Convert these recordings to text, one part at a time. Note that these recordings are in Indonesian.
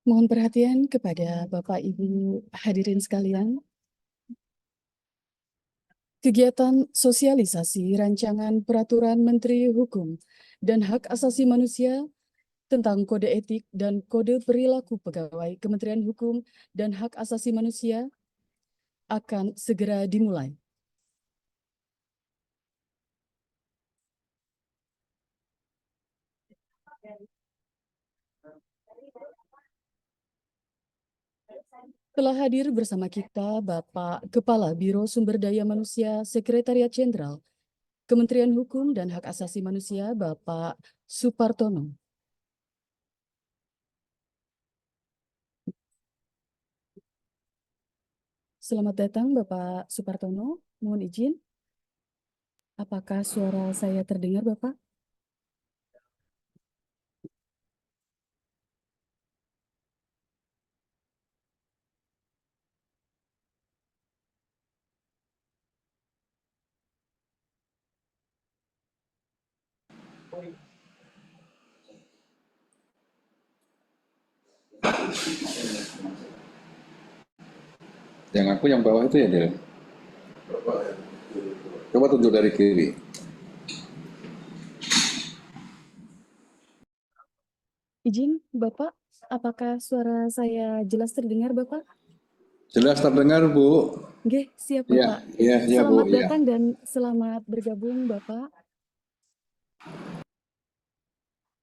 Mohon perhatian kepada Bapak Ibu hadirin sekalian. Kegiatan sosialisasi rancangan peraturan Menteri Hukum dan Hak Asasi Manusia tentang kode etik dan kode perilaku pegawai Kementerian Hukum dan Hak Asasi Manusia akan segera dimulai. Telah hadir bersama kita Bapak Kepala Biro Sumber Daya Manusia Sekretariat Jenderal Kementerian Hukum dan Hak Asasi Manusia Bapak Supartono. Selamat datang Bapak Supartono. Mohon izin. Apakah suara saya terdengar Bapak? Yang aku yang bawah itu ya, Del. Coba tunjuk dari kiri. Izin Bapak, apakah suara saya jelas terdengar Bapak? Jelas terdengar, Bu. Nggih, siap Iya, Bapak. iya, iya, Bu. Selamat Iya. datang dan selamat bergabung Bapak.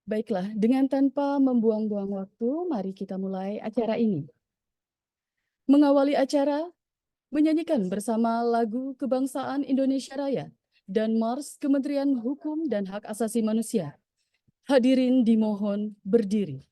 Baiklah, dengan tanpa membuang-buang waktu, mari kita mulai acara ini. Mengawali acara, menyanyikan bersama lagu Kebangsaan Indonesia Raya dan Mars Kementerian Hukum dan Hak Asasi Manusia. Hadirin dimohon berdiri.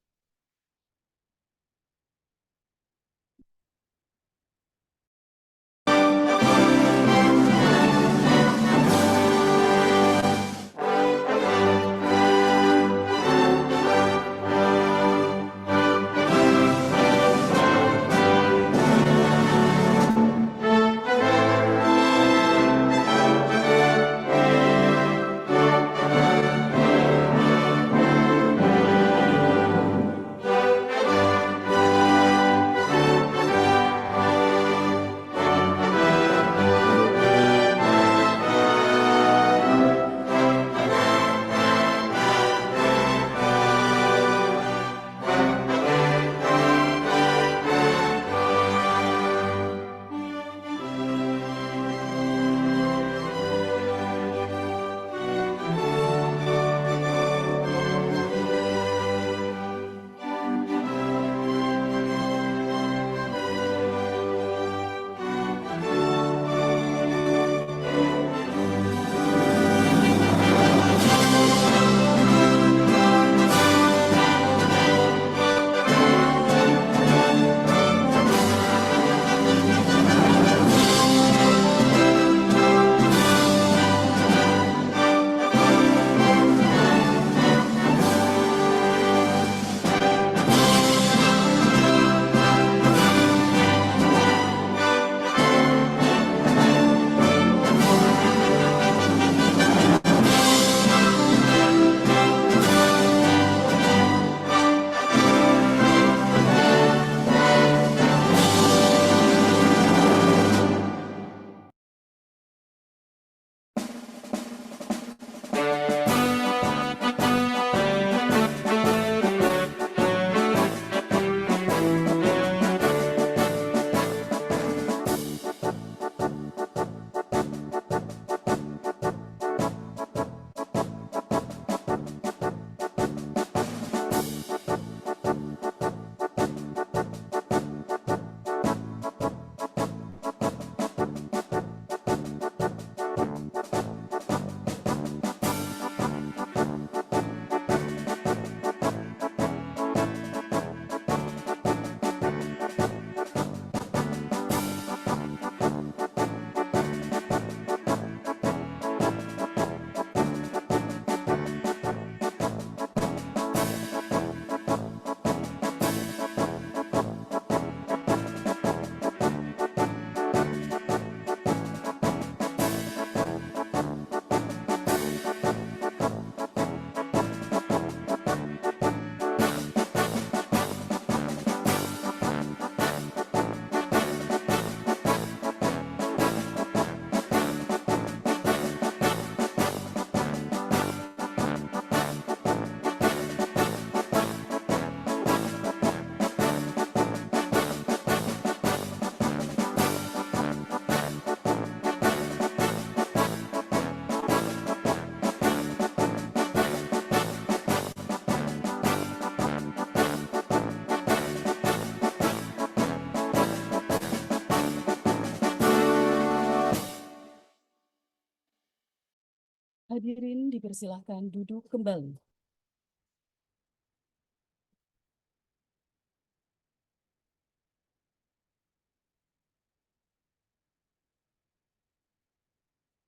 hadirin dipersilahkan duduk kembali.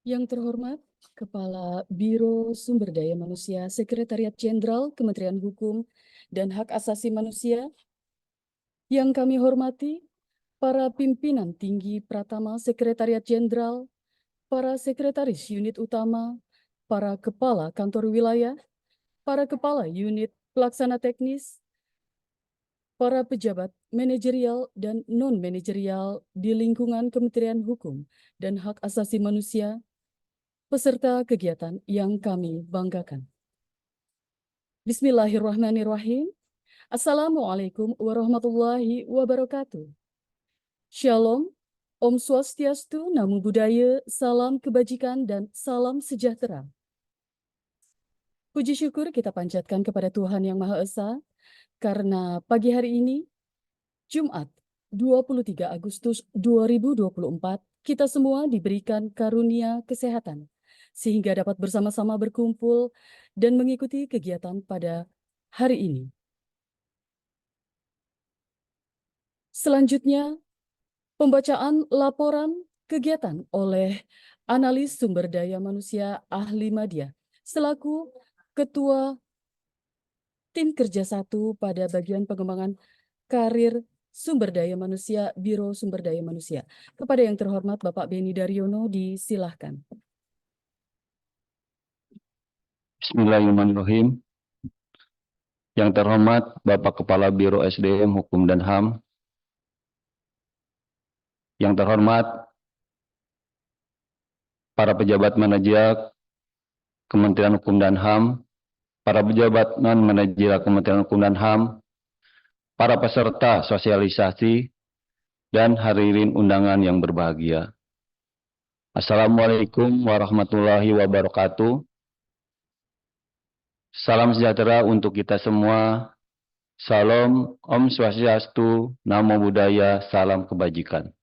Yang terhormat, Kepala Biro Sumber Daya Manusia Sekretariat Jenderal Kementerian Hukum dan Hak Asasi Manusia. Yang kami hormati, para pimpinan tinggi Pratama Sekretariat Jenderal, para sekretaris unit utama, para kepala kantor wilayah, para kepala unit pelaksana teknis, para pejabat manajerial dan non-manajerial di lingkungan Kementerian Hukum dan Hak Asasi Manusia, peserta kegiatan yang kami banggakan. Bismillahirrahmanirrahim. Assalamualaikum warahmatullahi wabarakatuh. Shalom, Om Swastiastu, Namo Buddhaya, salam kebajikan dan salam sejahtera. Puji syukur kita panjatkan kepada Tuhan Yang Maha Esa, karena pagi hari ini, Jumat 23 Agustus 2024, kita semua diberikan karunia kesehatan, sehingga dapat bersama-sama berkumpul dan mengikuti kegiatan pada hari ini. Selanjutnya, pembacaan laporan kegiatan oleh analis sumber daya manusia ahli Madya, selaku Ketua Tim Kerja 1 pada bagian pengembangan karir sumber daya manusia Biro Sumber Daya Manusia. Kepada yang terhormat Bapak Beni Daryono, disilahkan. Bismillahirrahmanirrahim. Yang terhormat Bapak Kepala Biro SDM Hukum dan HAM. Yang terhormat para pejabat manajer Kementerian Hukum dan HAM, para pejabat non-manajerial Kementerian Hukum dan HAM, para peserta sosialisasi, dan hadirin undangan yang berbahagia. Assalamualaikum warahmatullahi wabarakatuh. Salam sejahtera untuk kita semua. Salam, Om Swastiastu, Namo Buddhaya, salam kebajikan.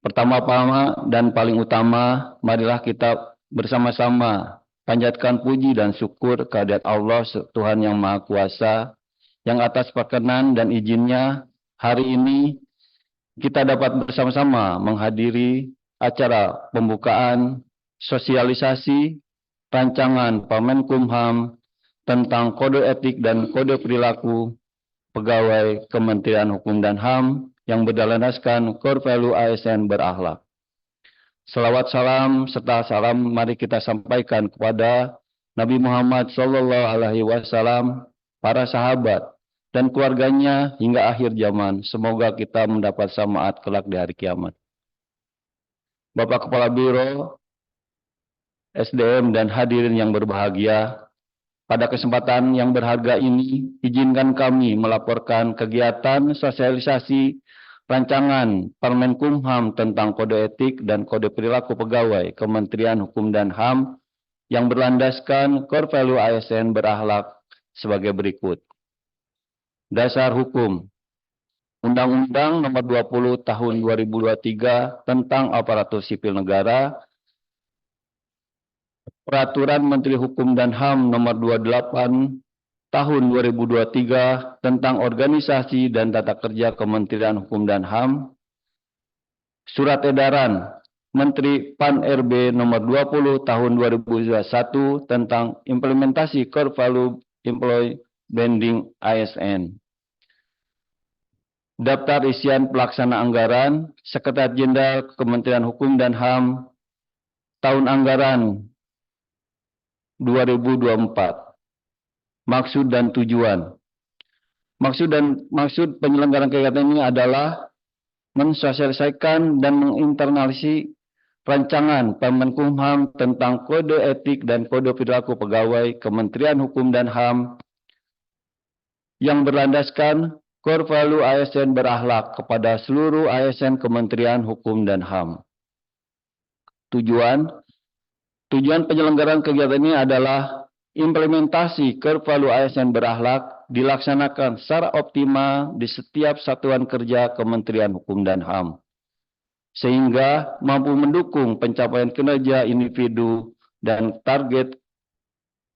Pertama-tama dan paling utama, marilah kita bersama-sama panjatkan puji dan syukur kehadirat Allah Tuhan Yang Maha Kuasa, yang atas perkenan dan izinnya hari ini kita dapat bersama-sama menghadiri acara pembukaan sosialisasi rancangan Permenkumham tentang kode etik dan kode perilaku pegawai Kementerian Hukum dan HAM yang berlandaskan core value ASN berakhlak. Selawat salam serta salam mari kita sampaikan kepada Nabi Muhammad SAW, para sahabat, dan keluarganya hingga akhir zaman. Semoga kita mendapat syafaat kelak di hari kiamat. Bapak Kepala Biro SDM dan hadirin yang berbahagia, pada kesempatan yang berharga ini, izinkan kami melaporkan kegiatan sosialisasi rancangan Permenkumham tentang kode etik dan kode perilaku pegawai Kementerian Hukum dan HAM yang berlandaskan core value ASN berakhlak sebagai berikut. Dasar hukum. Undang-Undang Nomor 20 Tahun 2023 tentang Aparatur Sipil Negara, Peraturan Menteri Hukum dan HAM Nomor 28 Tahun 2023 tentang Organisasi dan Tata Kerja Kementerian Hukum dan HAM, Surat Edaran Menteri PAN-RB Nomor 20 Tahun 2021 tentang Implementasi Core Value Employee Branding ASN. Daftar isian pelaksana anggaran Sekretariat Jenderal Kementerian Hukum dan HAM tahun anggaran 2024. Maksud dan tujuan. Maksud penyelenggaraan kegiatan ini adalah mensosialisasikan dan menginternalisasi rancangan Permenkumham tentang kode etik dan kode perilaku pegawai Kementerian Hukum dan HAM yang berlandaskan core value ASN berakhlak kepada seluruh ASN Kementerian Hukum dan HAM. Tujuan penyelenggaraan kegiatan ini adalah implementasi core value ASN berakhlak dilaksanakan secara optimal di setiap satuan kerja Kementerian Hukum dan HAM, sehingga mampu mendukung pencapaian kinerja individu dan target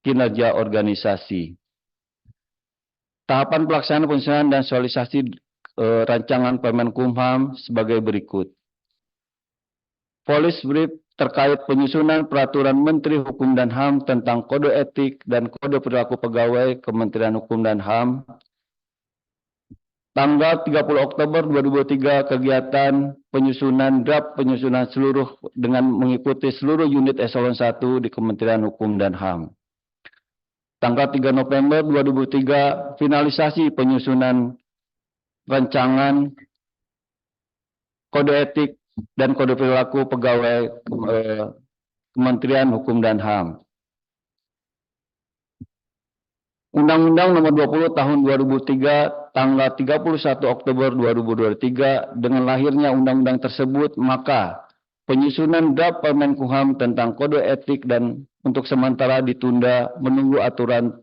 kinerja organisasi. Tahapan pelaksanaan penyusunan dan sosialisasi rancangan Permen Kumham sebagai berikut. Police brief terkait penyusunan peraturan Menteri Hukum dan HAM tentang kode etik dan kode perilaku pegawai Kementerian Hukum dan HAM. Tanggal 30 Oktober 2023 kegiatan penyusunan draft penyusunan seluruh dengan mengikuti seluruh unit eselon 1 di Kementerian Hukum dan HAM. Tanggal 3 November 2003 finalisasi penyusunan rancangan kode etik dan kode perilaku pegawai Kementerian Hukum dan HAM. Undang-Undang Nomor 20 Tahun 2003 tanggal 31 Oktober 2023 dengan lahirnya undang-undang tersebut, maka penyusunan draft Permenkumham tentang kode etik dan untuk sementara ditunda menunggu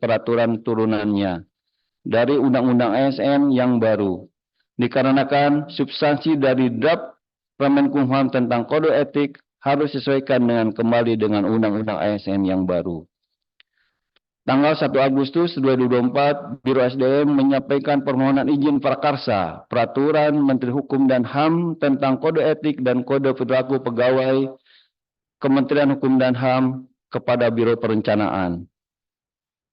peraturan turunannya dari Undang-Undang ASN yang baru. Dikarenakan substansi dari draft Permenkumham tentang kode etik harus disesuaikan kembali dengan Undang-Undang ASN yang baru. Tanggal 1 Agustus 2024, Biro SDM menyampaikan permohonan izin prakarsa Peraturan Menteri Hukum dan HAM tentang kode etik dan kode perilaku pegawai Kementerian Hukum dan HAM kepada Biro Perencanaan.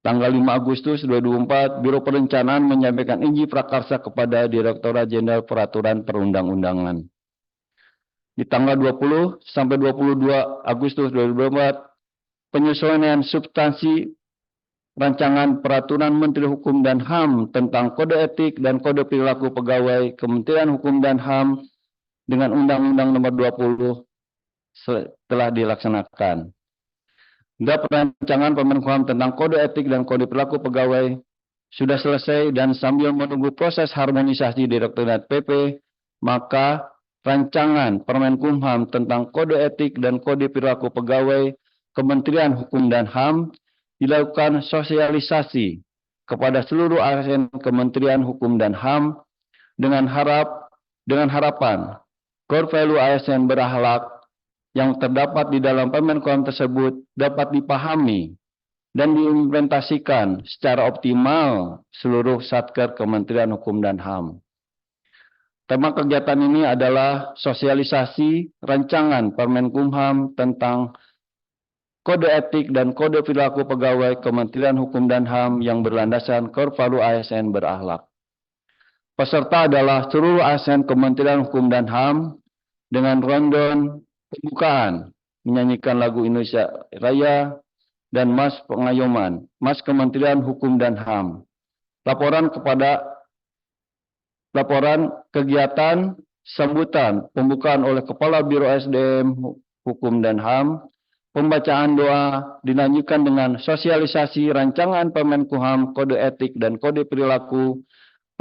Tanggal 5 Agustus 2024, Biro Perencanaan menyampaikan izin prakarsa kepada Direktorat Jenderal Peraturan Perundang-undangan. Di tanggal 20 sampai 22 Agustus 2024, penyusunan substansi rancangan Peraturan Menteri Hukum dan HAM tentang kode etik dan kode perilaku pegawai Kementerian Hukum dan HAM dengan Undang-Undang Nomor 20 telah dilaksanakan. Draft rancangan Permenkumham tentang kode etik dan kode perilaku pegawai sudah selesai dan sambil menunggu proses harmonisasi Direktorat PP, maka rancangan Permenkumham tentang kode etik dan kode perilaku pegawai Kementerian Hukum dan HAM dilakukan sosialisasi kepada seluruh ASN Kementerian Hukum dan HAM dengan harapan core value ASN berakhlak yang terdapat di dalam Permenkumham tersebut dapat dipahami dan diimplementasikan secara optimal seluruh Satker Kementerian Hukum dan HAM. Tema kegiatan ini adalah sosialisasi rancangan Permenkumham tentang kode etik dan kode perilaku pegawai Kementerian Hukum dan HAM yang berlandaskan core value ASN berakhlak. Peserta adalah seluruh ASN Kementerian Hukum dan HAM dengan rundown pembukaan menyanyikan lagu Indonesia Raya dan Mas Pengayoman, Mas Kementerian Hukum dan HAM. Laporan kegiatan sambutan pembukaan oleh Kepala Biro SDM Hukum dan HAM. Pembacaan doa dilanjutkan dengan sosialisasi rancangan Permenkumham, kode etik dan kode perilaku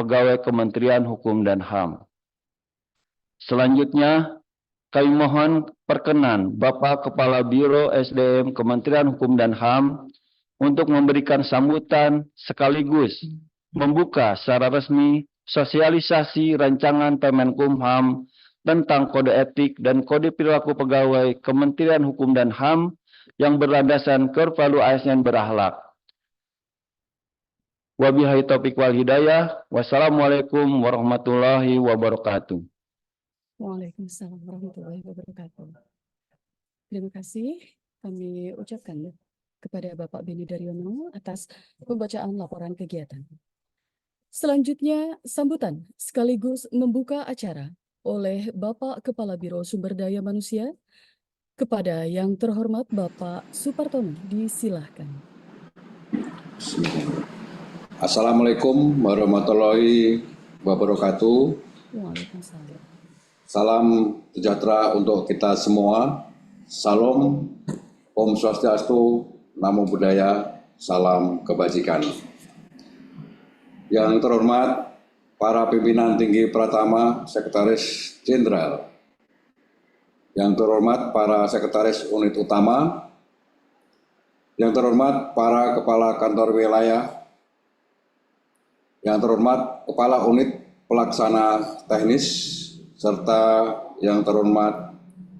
pegawai Kementerian Hukum dan HAM. Selanjutnya, kami mohon perkenan Bapak Kepala Biro SDM Kementerian Hukum dan HAM untuk memberikan sambutan sekaligus membuka secara resmi sosialisasi rancangan Permenkumham tentang kode etik dan kode perilaku pegawai Kementerian Hukum dan HAM yang berlandaskan core value ASN berakhlak. Wabillahi taufiq wal hidayah. Wassalamualaikum warahmatullahi wabarakatuh. Waalaikumsalam warahmatullahi wabarakatuh. Terima kasih kami ucapkan kepada Bapak Beni Daryono atas pembacaan laporan kegiatan. Selanjutnya, sambutan sekaligus membuka acara oleh Bapak Kepala Biro Sumber Daya Manusia. Kepada yang terhormat Bapak Supartono, disilahkan. Assalamualaikum warahmatullahi wabarakatuh. Waalaikumsalam. Salam sejahtera untuk kita semua. Salam, Om Swastiastu, Namo Buddhaya, salam kebajikan. Yang terhormat para pimpinan tinggi Pratama, Sekretaris Jenderal, yang terhormat para Sekretaris Unit Utama, yang terhormat para Kepala Kantor Wilayah, yang terhormat Kepala Unit Pelaksana Teknis, serta yang terhormat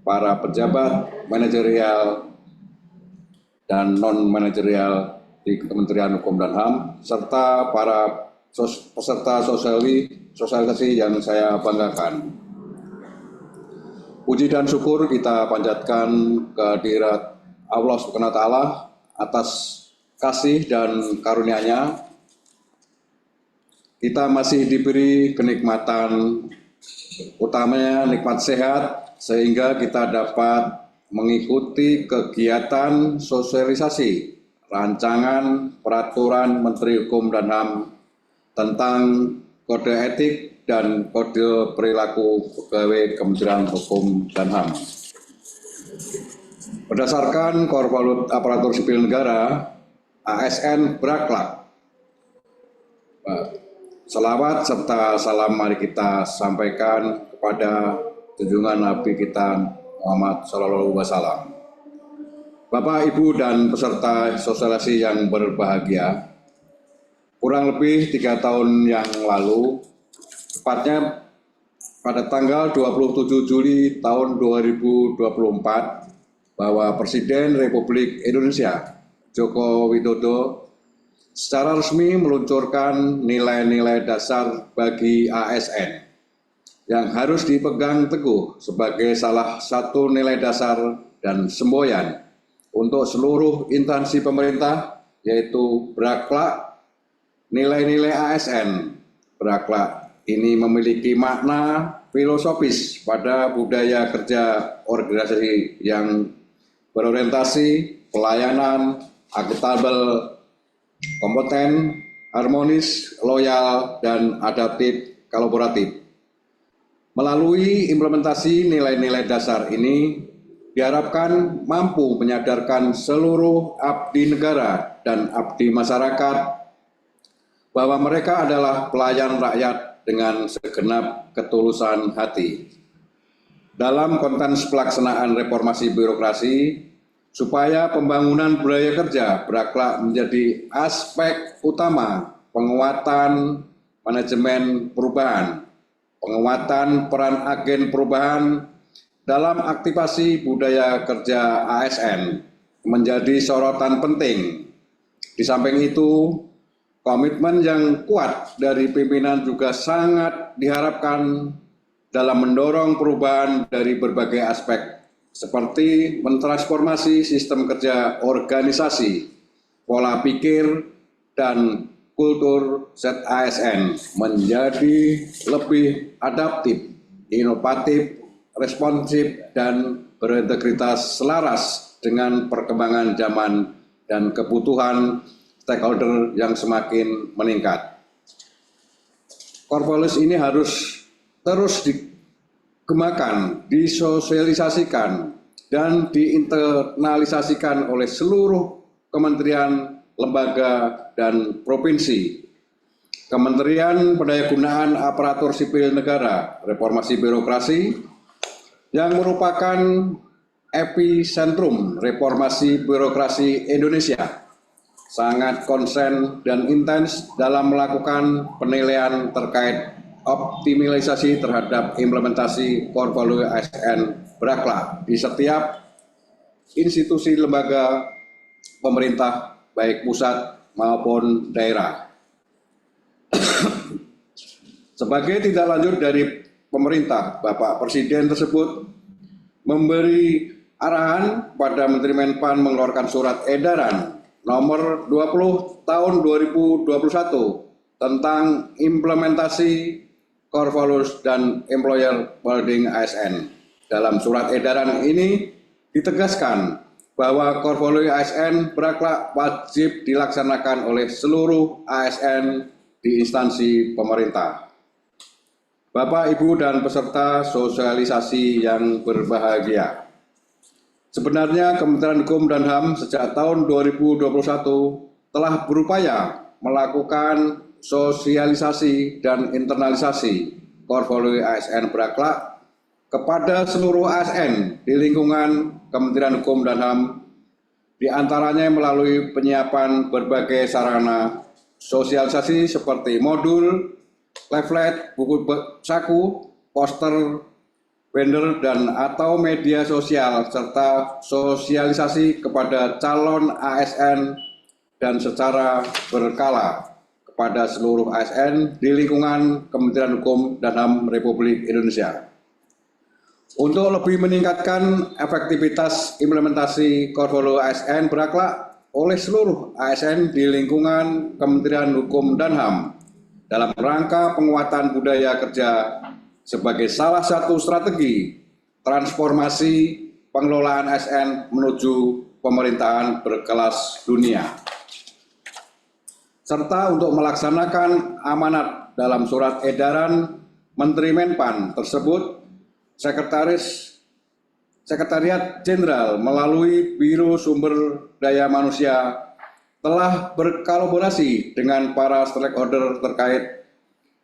para pejabat manajerial dan non-manajerial di Kementerian Hukum dan HAM, serta para peserta sosialisasi yang saya banggakan. Puji dan syukur kita panjatkan kehadirat Allah Subhanahu wa Ta'ala atas kasih dan karunia-Nya. Kita masih diberi kenikmatan, utamanya nikmat sehat, sehingga kita dapat mengikuti kegiatan sosialisasi rancangan peraturan Menteri Hukum dan HAM tentang kode etik dan kode perilaku pegawai Kementerian Hukum dan HAM. Berdasarkan Korporat Aparatur Sipil Negara, ASN berakhlak. Selawat serta salam mari kita sampaikan kepada junjungan Nabi kita Muhammad Sallallahu Alaihi Wasallam. Bapak, Ibu, dan peserta sosialisasi yang berbahagia, kurang lebih 3 tahun yang lalu, tepatnya pada tanggal 27 Juli tahun 2024, bahwa Presiden Republik Indonesia Joko Widodo secara resmi meluncurkan nilai-nilai dasar bagi ASN yang harus dipegang teguh sebagai salah satu nilai dasar dan semboyan untuk seluruh instansi pemerintah, yaitu berakhlak. Nilai-nilai ASN berakhlak ini memiliki makna filosofis pada budaya kerja organisasi yang berorientasi pelayanan, akuntabel, kompeten, harmonis, loyal, dan adaptif kolaboratif. Melalui implementasi nilai-nilai dasar ini, diharapkan mampu menyadarkan seluruh abdi negara dan abdi masyarakat bahwa mereka adalah pelayan rakyat dengan segenap ketulusan hati. Dalam konteks pelaksanaan reformasi birokrasi, supaya pembangunan budaya kerja berakhlak menjadi aspek utama penguatan manajemen perubahan, penguatan peran agen perubahan dalam aktivasi budaya kerja ASN menjadi sorotan penting. Di samping itu, komitmen yang kuat dari pimpinan juga sangat diharapkan dalam mendorong perubahan dari berbagai aspek, seperti mentransformasi sistem kerja organisasi, pola pikir, dan kultur ZASN menjadi lebih adaptif, inovatif, responsif, dan berintegritas selaras dengan perkembangan zaman dan kebutuhan stakeholder yang semakin meningkat. Korpolis ini harus terus dikembangkan, disosialisasikan, dan diinternalisasikan oleh seluruh kementerian, lembaga, dan provinsi. Kementerian Pendayagunaan Aparatur Sipil Negara, Reformasi Birokrasi, yang merupakan epicentrum reformasi birokrasi Indonesia, sangat konsen dan intens dalam melakukan penilaian terkait optimalisasi terhadap implementasi portfolio ASN berakhlak di setiap institusi lembaga pemerintah, baik pusat maupun daerah. Sebagai tindak lanjut dari pemerintah, Bapak Presiden tersebut memberi arahan pada Menteri Menpan mengeluarkan surat edaran nomor 20 tahun 2021 tentang implementasi core values dan employer branding ASN. Dalam surat edaran ini ditegaskan bahwa core value ASN berakhlak wajib dilaksanakan oleh seluruh ASN di instansi pemerintah. Bapak, Ibu, dan peserta sosialisasi yang berbahagia, sebenarnya Kementerian Hukum dan HAM sejak tahun 2021 telah berupaya melakukan sosialisasi dan internalisasi core value ASN berakhlak kepada seluruh ASN di lingkungan Kementerian Hukum dan HAM, di antaranya melalui penyiapan berbagai sarana sosialisasi seperti modul, leaflet, buku saku, poster, vendor dan atau media sosial, serta sosialisasi kepada calon ASN dan secara berkala kepada seluruh ASN di lingkungan Kementerian Hukum dan HAM Republik Indonesia. Untuk lebih meningkatkan efektivitas implementasi portfolio ASN berakhlak oleh seluruh ASN di lingkungan Kementerian Hukum dan HAM dalam rangka penguatan budaya kerja sebagai salah satu strategi transformasi pengelolaan ASN menuju pemerintahan berkelas dunia. Serta untuk melaksanakan amanat dalam surat edaran Menteri Menpan tersebut, Sekretariat Jenderal melalui Biro Sumber Daya Manusia telah berkolaborasi dengan para stakeholder terkait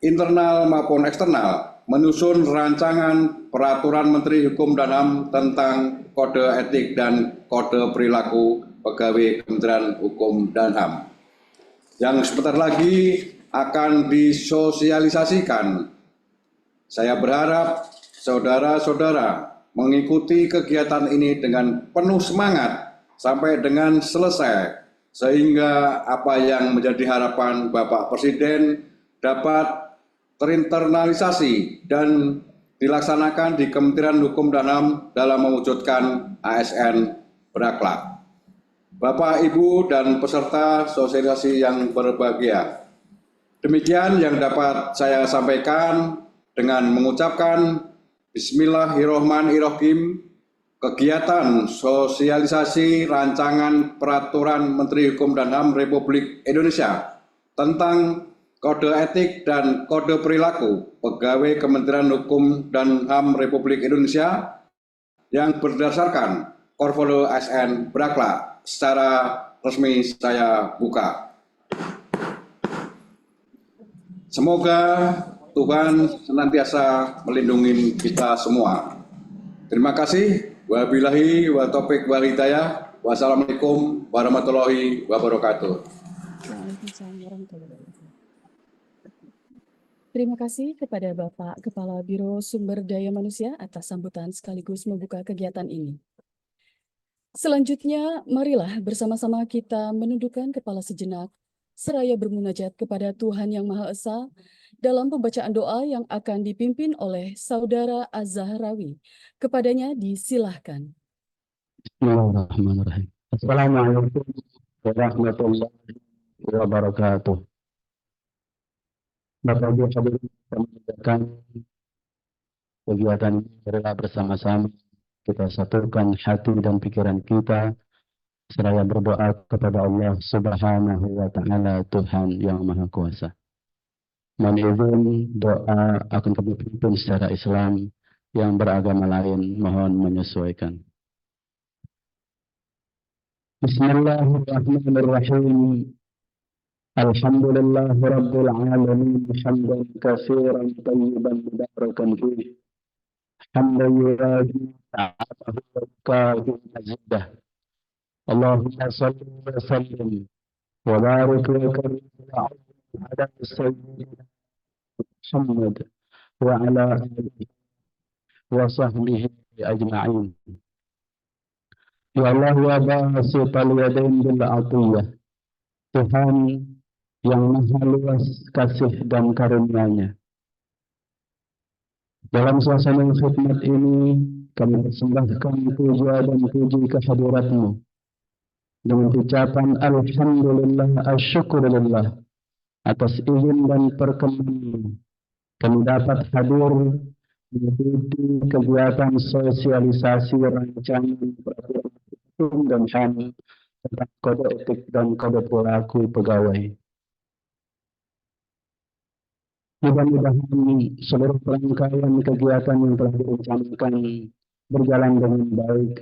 internal maupun eksternal menyusun rancangan peraturan Menteri Hukum dan HAM tentang kode etik dan kode perilaku pegawai Kementerian Hukum dan HAM yang sebentar lagi akan disosialisasikan. Saya berharap saudara-saudara mengikuti kegiatan ini dengan penuh semangat sampai dengan selesai, sehingga apa yang menjadi harapan Bapak Presiden dapat terinternalisasi dan dilaksanakan di Kementerian Hukum dan HAM dalam mewujudkan ASN berakhlak. Bapak, Ibu, dan peserta sosialisasi yang berbahagia, demikian yang dapat saya sampaikan dengan mengucapkan Bismillahirrahmanirrahim. Kegiatan sosialisasi rancangan peraturan Menteri Hukum dan HAM Republik Indonesia tentang kode etik dan kode perilaku pegawai Kementerian Hukum dan HAM Republik Indonesia yang berdasarkan portfolio ASN berakhlak secara resmi saya buka. Semoga Tuhan senantiasa melindungi kita semua. Terima kasih. Wabillahi wa taufiq wal hidayah. Wassalamualaikum warahmatullahi wabarakatuh. Terima kasih kepada Bapak Kepala Biro Sumber Daya Manusia atas sambutan sekaligus membuka kegiatan ini. Selanjutnya, marilah bersama-sama kita menundukkan kepala sejenak, seraya bermunajat kepada Tuhan Yang Maha Esa dalam pembacaan doa yang akan dipimpin oleh Saudara Az-Zahrawi. Kepadanya disilahkan. Bismillahirrahmanirrahim. Assalamualaikum warahmatullahi wabarakatuh. Bapak Ibu hadirin, kita mengerjakan kegiatan ini adalah bersama-sama kita satukan hati dan pikiran kita seraya berdoa kepada Allah Subhanahu wa Ta'ala, Tuhan yang Maha Kuasa. Mohon izin doa akan kami pimpin secara Islam, yang beragama lain mohon menyesuaikan. Bismillahirrahmanirrahim. Alhamdulillah Rabbil Alamin, hamdan katsiran tayyiban mubarakan fihi, hamdan yuwafi ta'atahu wa yukafi mazidah. Allahumma salli wa sallim wa barik wa karim ala sayyidina Muhammad wa ala alihi wa sahbihi ajma'in. Ya Allah wa basital yadain bil atiyah, Tuhan yang maha luas kasih dan karunia-Nya. Dalam suasana khidmat ini, kami persembahkan puja dan puji kehadirat-Mu dengan ucapan Alhamdulillah, asyukurillah atas izin dan perkenan kami dapat hadir mengikuti kegiatan sosialisasi rancangan peraturan hukum dan HAM tentang kode etik dan kode perilaku pegawai. Mudah-mudahan seluruh rangkaian kegiatan yang telah direncanakan berjalan dengan baik,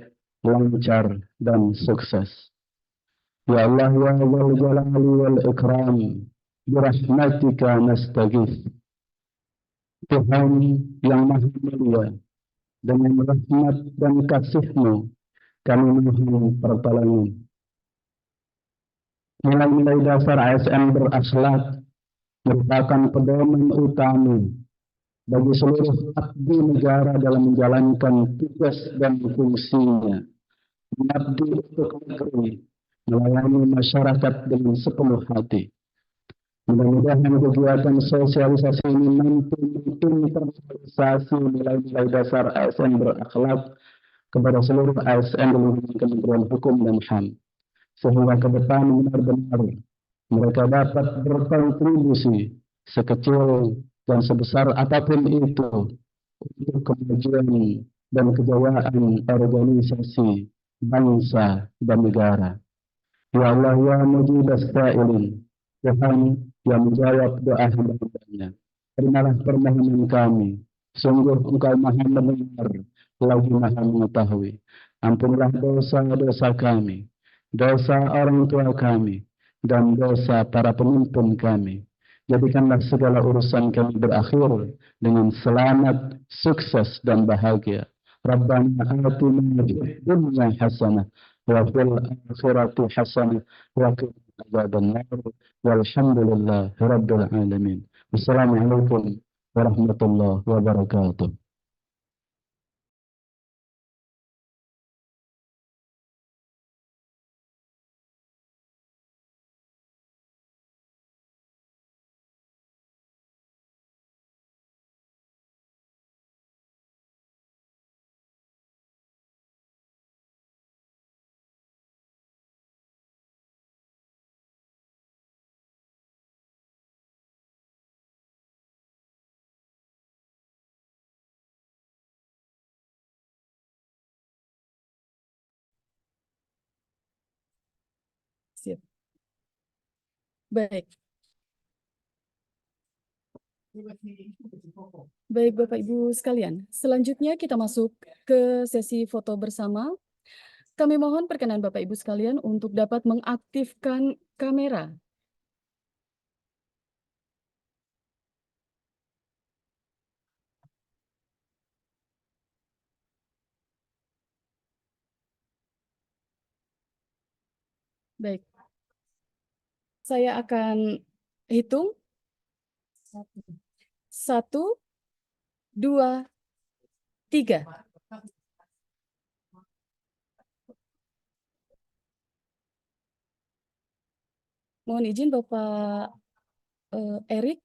lancar, dan sukses. Ya Allah ya Dzal Jalali wal Ikram, birahmatika nastaghits. Tuhan yang Maha Mulia, dengan rahmat dan kasih-Mu kami mohon pertolongan. Nilai-nilai dasar ASN berakhlak merupakan pedoman utama bagi seluruh abdi negara dalam menjalankan tugas dan fungsinya, mengabdi untuk negeri, melayani masyarakat dengan sepenuh hati. Mudah-mudahan kegiatan sosialisasi ini mampu menginternalisasi nilai-nilai dasar ASN berakhlak kepada seluruh ASN di lingkungan Kementerian Hukum dan HAM, sehingga ke depan benar-benar mereka dapat berkontribusi sekecil dan sebesar apapun itu untuk kemajuan dan kejayaan organisasi, bangsa, dan negara. Ya Allah, ya mujib as-sa'ilin, Tuhan yang menjawab doa hamba-hambanya, terimalah permohonan kami. Sungguh Engkau Maha mendengar, lagi Maha mengetahui. Ampunilah dosa-dosa kami, dosa orang tua kami, dan dosa para pemimpin kami. Jadikanlah segala urusan kami berakhir dengan selamat, sukses, dan bahagia. Rabbana atina fid dunya hasanah wa fil akhirati hasanah wa qina adzabannar. Walhamdulillahi rabbil alamin. Wassalamualaikum warahmatullahi wabarakatuh. Siap. Baik. Baik, Bapak Ibu sekalian. Selanjutnya kita masuk ke sesi foto bersama. Kami mohon perkenan Bapak Ibu sekalian untuk dapat mengaktifkan kamera. Baik. Saya akan hitung. 1, 2, 3. Mohon izin Bapak Erik,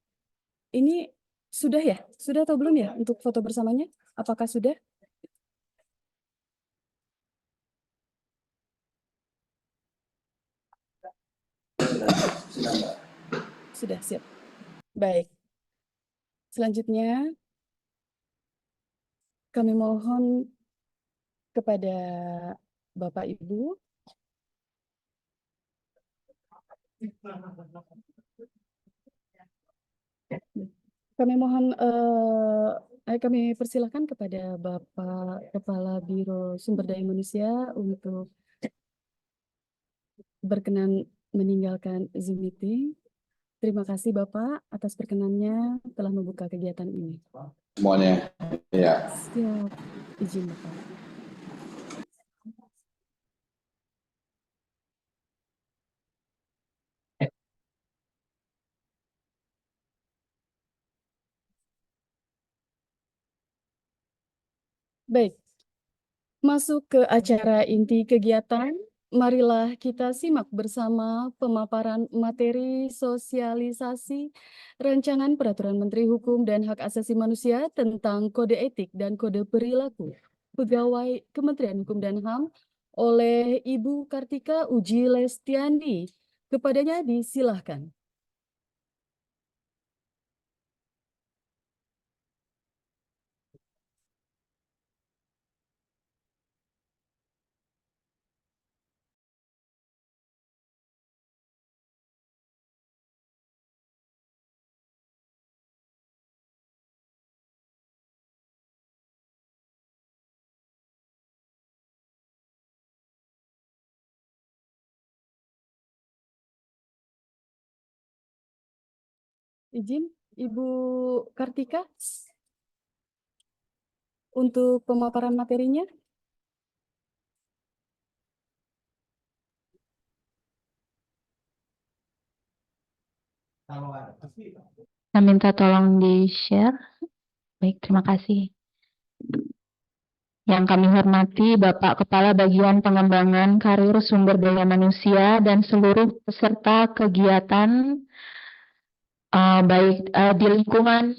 ini sudah ya? Sudah atau belum ya untuk foto bersamanya? Apakah sudah? Sudah, siap. Baik. Selanjutnya, kami mohon kepada Bapak Ibu kami persilahkan kepada Bapak Kepala Biro Sumber Daya Manusia untuk berkenan meninggalkan Zoom meeting. Terima kasih Bapak atas perkenannya telah membuka kegiatan ini. Semuanya, ya. Siap, izin Bapak. Baik, masuk ke acara inti kegiatan. Marilah kita simak bersama pemaparan materi sosialisasi Rancangan Peraturan Menteri Hukum dan Hak Asasi Manusia tentang Kode Etik dan Kode Perilaku Pegawai Kementerian Hukum dan HAM oleh Ibu Kartika Uji Lestiani. Kepadanya disilahkan. Izin Ibu Kartika untuk pemaparan materinya. Saya minta tolong di-share. Baik, terima kasih. Yang kami hormati Bapak Kepala Bagian Pengembangan Karir Sumber Daya Manusia dan seluruh peserta kegiatan baik di lingkungan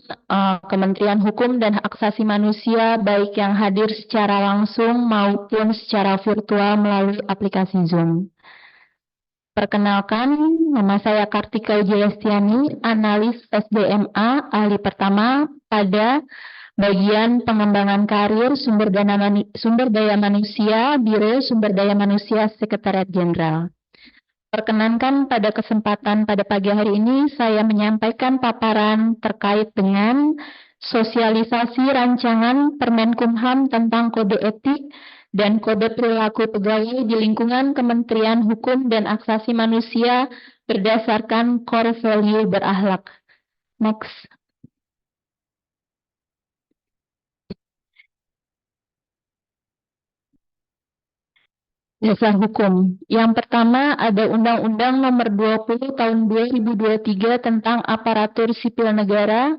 Kementerian Hukum dan Hak Asasi Manusia, baik yang hadir secara langsung maupun secara virtual melalui aplikasi Zoom. Perkenalkan, nama saya Kartika Wijayestiani, analis SDMA, ahli pertama pada bagian pengembangan karir sumber daya manusia, Biro Sumber Daya Manusia Sekretariat Jenderal. Perkenankan pada kesempatan pada pagi hari ini saya menyampaikan paparan terkait dengan sosialisasi rancangan Permenkumham tentang kode etik dan kode perilaku pegawai di lingkungan Kementerian Hukum dan Hak Asasi Manusia berdasarkan core value berakhlak. Next. Dasar hukum. Yang pertama ada Undang-Undang Nomor 20 Tahun 2023 tentang Aparatur Sipil Negara.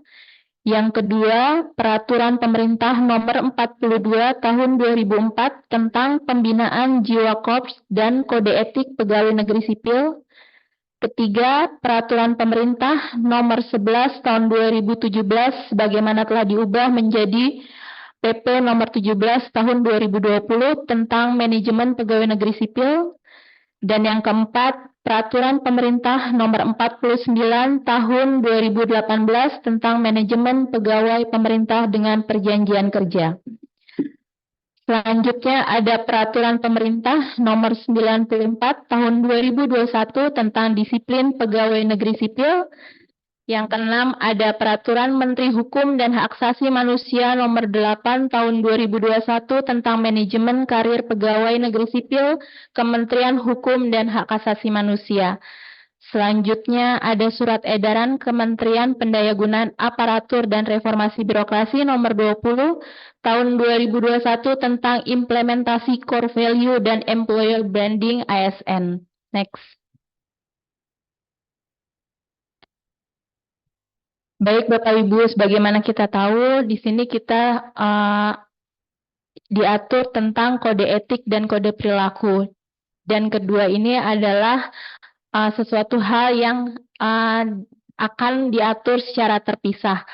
Yang kedua, Peraturan Pemerintah Nomor 42 Tahun 2004 tentang Pembinaan Jiwa Korps dan Kode Etik Pegawai Negeri Sipil. Ketiga, Peraturan Pemerintah Nomor 11 Tahun 2017 sebagaimana telah diubah menjadi PP Nomor 17 Tahun 2020 tentang Manajemen Pegawai Negeri Sipil. Dan yang keempat, Peraturan Pemerintah Nomor 49 Tahun 2018 tentang Manajemen Pegawai Pemerintah dengan Perjanjian Kerja. Selanjutnya ada Peraturan Pemerintah Nomor 94 Tahun 2021 tentang Disiplin Pegawai Negeri Sipil. Yang keenam ada Peraturan Menteri Hukum dan Hak Asasi Manusia Nomor 8 Tahun 2021 tentang Manajemen Karir Pegawai Negeri Sipil Kementerian Hukum dan Hak Asasi Manusia. Selanjutnya ada Surat Edaran Kementerian Pendayagunaan Aparatur dan Reformasi Birokrasi Nomor 20 Tahun 2021 tentang Implementasi Core Value dan Employer Branding ASN. Next. Baik Bapak Ibu, sebagaimana kita tahu, di sini kita diatur tentang kode etik dan kode perilaku. Dan kedua ini adalah sesuatu hal yang akan diatur secara terpisah.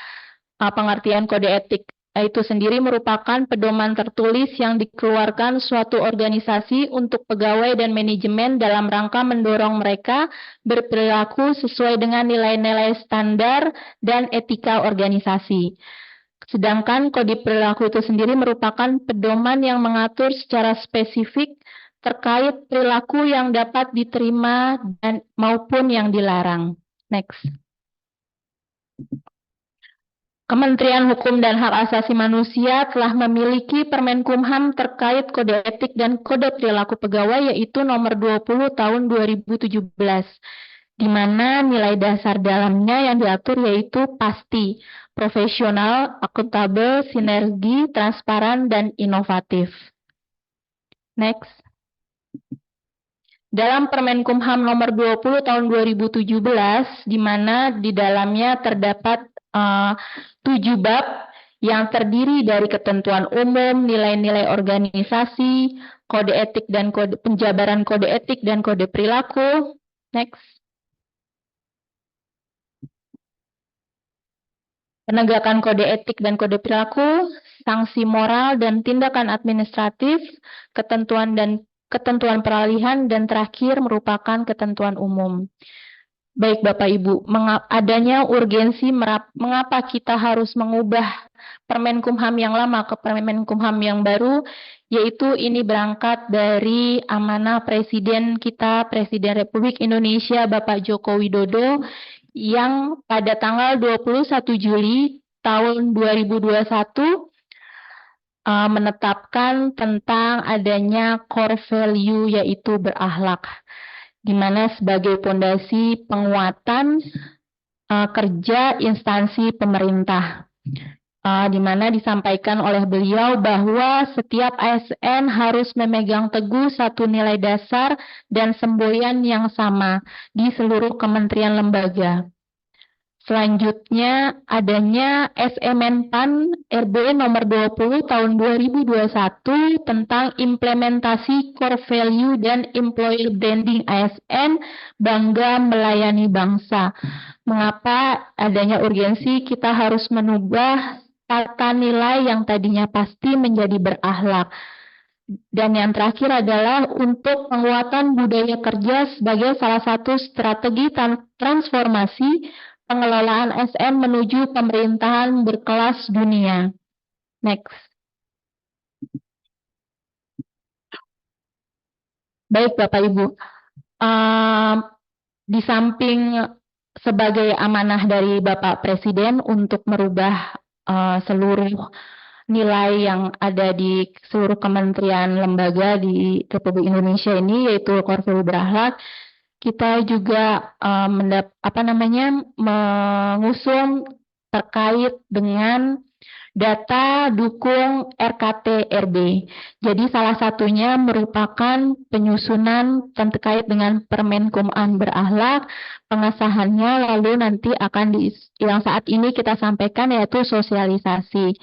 Pengertian kode etik itu sendiri merupakan pedoman tertulis yang dikeluarkan suatu organisasi untuk pegawai dan manajemen dalam rangka mendorong mereka berperilaku sesuai dengan nilai-nilai standar dan etika organisasi. Sedangkan kode perilaku itu sendiri merupakan pedoman yang mengatur secara spesifik terkait perilaku yang dapat diterima dan maupun yang dilarang. Next. Kementerian Hukum dan Hak Asasi Manusia telah memiliki Permenkumham terkait kode etik dan kode perilaku pegawai yaitu nomor 20 tahun 2017. Di mana nilai dasar dalamnya yang diatur yaitu pasti, profesional, akuntabel, sinergi, transparan, dan inovatif. Next. Dalam Permenkumham nomor 20 tahun 2017, di mana di dalamnya terdapat 7 bab yang terdiri dari ketentuan umum, nilai-nilai organisasi, kode etik dan penjabaran kode etik dan kode perilaku. Next. Penegakan kode etik dan kode perilaku, sanksi moral dan tindakan administratif, ketentuan peralihan, dan terakhir merupakan ketentuan umum. Baik Bapak Ibu, adanya urgensi mengapa kita harus mengubah Permenkumham yang lama ke Permenkumham yang baru, yaitu ini berangkat dari amanah Presiden kita, Presiden Republik Indonesia Bapak Joko Widodo, yang pada tanggal 21 Juli tahun 2021 menetapkan tentang adanya core value yaitu berakhlak, di mana sebagai fondasi penguatan kerja instansi pemerintah, di mana disampaikan oleh beliau bahwa setiap ASN harus memegang teguh satu nilai dasar dan semboyan yang sama di seluruh kementerian lembaga. Selanjutnya adanya SE Menpan RB nomor 20 tahun 2021 tentang implementasi core value dan employer branding ASN Bangga Melayani Bangsa. Mengapa adanya urgensi kita harus mengubah tata nilai yang tadinya pasti menjadi berakhlak. Dan yang terakhir adalah untuk penguatan budaya kerja sebagai salah satu strategi transformasi pengelolaan SM menuju pemerintahan berkelas dunia. Next. Baik Bapak Ibu, di samping sebagai amanah dari Bapak Presiden untuk merubah seluruh nilai yang ada di seluruh kementerian lembaga di Republik Indonesia ini, yaitu core value berakhlak, kita juga mengusung terkait dengan data dukung RKT RB. Jadi salah satunya merupakan penyusunan terkait dengan Permenkumham berakhlak, pengesahannya lalu nanti akan yang saat ini kita sampaikan yaitu sosialisasi.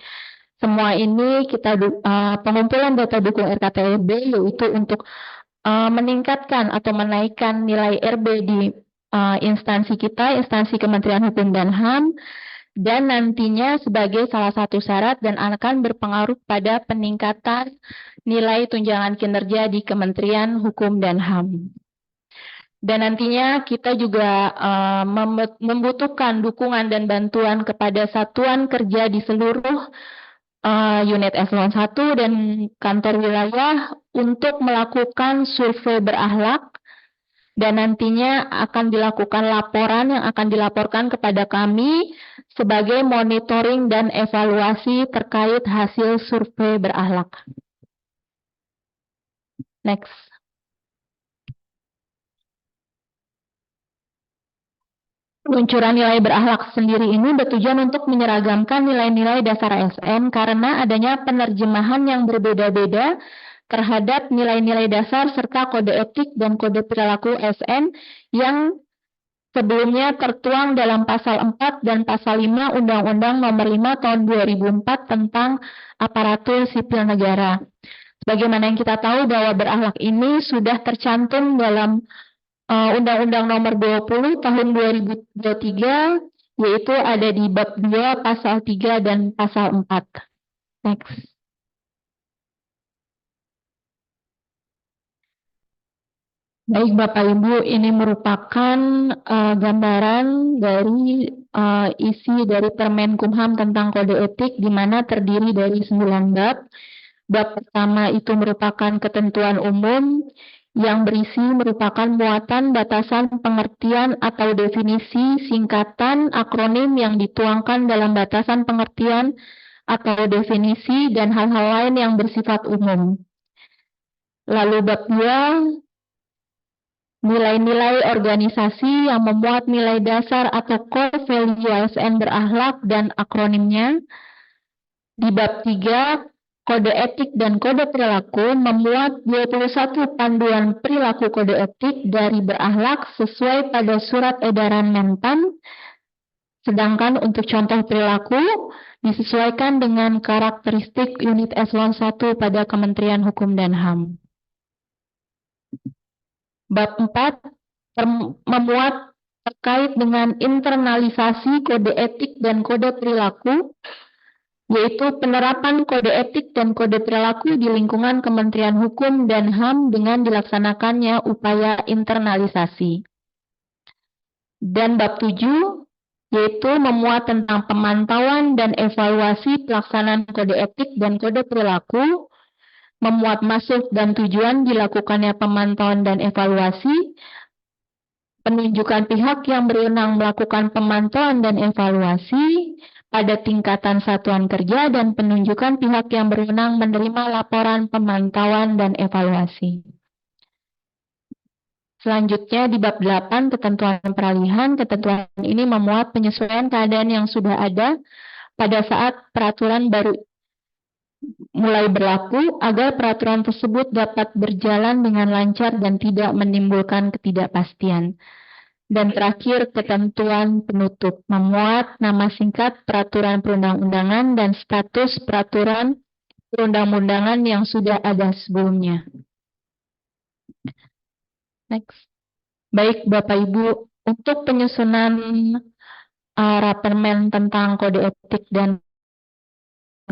Semua ini kita pengumpulan data dukung RKT RB yaitu untuk meningkatkan atau menaikkan nilai RB di instansi kita, instansi Kementerian Hukum dan HAM, dan nantinya sebagai salah satu syarat dan akan berpengaruh pada peningkatan nilai tunjangan kinerja di Kementerian Hukum dan HAM. Dan nantinya kita juga membutuhkan dukungan dan bantuan kepada satuan kerja di seluruh unit eselon 1 dan kantor wilayah untuk melakukan survei berakhlak, dan nantinya akan dilakukan laporan yang akan dilaporkan kepada kami sebagai monitoring dan evaluasi terkait hasil survei berakhlak. Next. Peluncuran nilai berakhlak sendiri ini bertujuan untuk menyeragamkan nilai-nilai dasar ASN karena adanya penerjemahan yang berbeda-beda terhadap nilai-nilai dasar serta kode etik dan kode perilaku ASN yang sebelumnya tertuang dalam pasal 4 dan pasal 5 Undang-Undang Nomor 5 Tahun 2004 tentang Aparatur Sipil Negara. Sebagaimana yang kita tahu bahwa berakhlak ini sudah tercantum dalam Undang-Undang Nomor 20 Tahun 2023, yaitu ada di bab 2 pasal 3 dan pasal 4. Next. Baik Bapak Ibu, ini merupakan gambaran dari isi dari Permenkumham tentang kode etik, di mana terdiri dari 9 bab. Bab pertama itu merupakan ketentuan umum yang berisi merupakan muatan batasan pengertian atau definisi singkatan akronim yang dituangkan dalam batasan pengertian atau definisi dan hal-hal lain yang bersifat umum. Lalu bab 2, nilai-nilai organisasi yang memuat nilai dasar atau core value ASN berakhlak dan akronimnya. Di bab 3, kode etik dan kode perilaku memuat 21 panduan perilaku kode etik dari berakhlak sesuai pada surat edaran Menpan. Sedangkan untuk contoh perilaku disesuaikan dengan karakteristik unit eselon 1 pada Kementerian Hukum dan HAM. Bab 4 memuat terkait dengan internalisasi kode etik dan kode perilaku, yaitu penerapan kode etik dan kode perilaku di lingkungan Kementerian Hukum dan HAM dengan dilaksanakannya upaya internalisasi. Dan bab 7 yaitu memuat tentang pemantauan dan evaluasi pelaksanaan kode etik dan kode perilaku, memuat maksud dan tujuan dilakukannya pemantauan dan evaluasi, penunjukan pihak yang berwenang melakukan pemantauan dan evaluasi pada tingkatan satuan kerja, dan penunjukan pihak yang berwenang menerima laporan pemantauan dan evaluasi. Selanjutnya di bab 8 ketentuan peralihan, ketentuan ini memuat penyesuaian keadaan yang sudah ada pada saat peraturan baru mulai berlaku agar peraturan tersebut dapat berjalan dengan lancar dan tidak menimbulkan ketidakpastian. Dan terakhir, ketentuan penutup memuat nama singkat peraturan perundang-undangan dan status peraturan perundang-undangan yang sudah ada sebelumnya. Next. Baik, Bapak Ibu, untuk penyusunan Rapermen tentang kode etik dan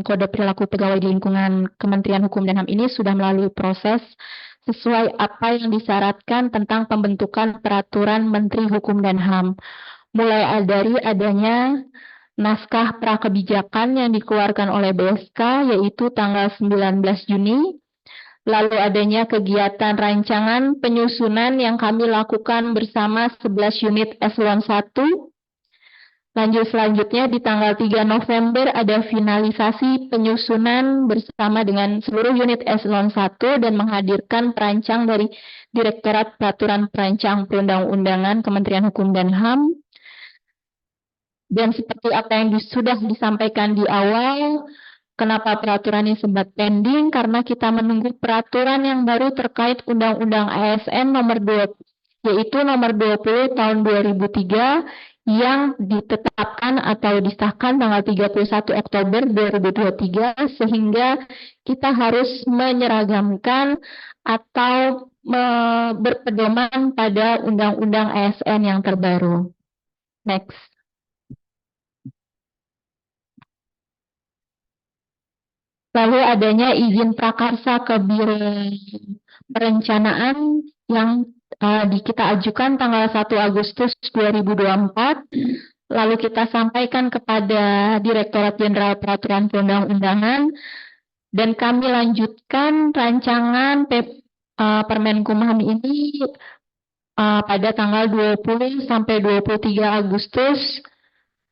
kode perilaku pegawai di lingkungan Kementerian Hukum dan HAM ini sudah melalui proses sesuai apa yang disyaratkan tentang pembentukan peraturan Menteri Hukum dan HAM. Mulai dari adanya naskah prakebijakan yang dikeluarkan oleh BSK yaitu tanggal 19 Juni, lalu adanya kegiatan rancangan penyusunan yang kami lakukan bersama 11 unit eselon 1. Selanjutnya di tanggal 3 November ada finalisasi penyusunan bersama dengan seluruh unit eselon 1 dan menghadirkan perancang dari Direktorat Peraturan Perancang Perundang-undangan Kementerian Hukum dan HAM. Dan seperti apa yang sudah disampaikan di awal, kenapa peraturan ini sempat pending? Karena kita menunggu peraturan yang baru terkait Undang-Undang ASN nomor 20, yaitu nomor 20 tahun 2003 yang ditetapkan atau disahkan tanggal 31 Oktober 2023 sehingga kita harus menyeragamkan atau berpedoman pada Undang-Undang ASN yang terbaru. Next. Lalu adanya izin prakarsa ke Biro Perencanaan yang kita ajukan tanggal 1 Agustus 2024. Lalu kita sampaikan kepada Direktorat Jenderal Peraturan Perundang-undangan dan kami lanjutkan rancangan Permenkumham ini pada tanggal 20 sampai 23 Agustus,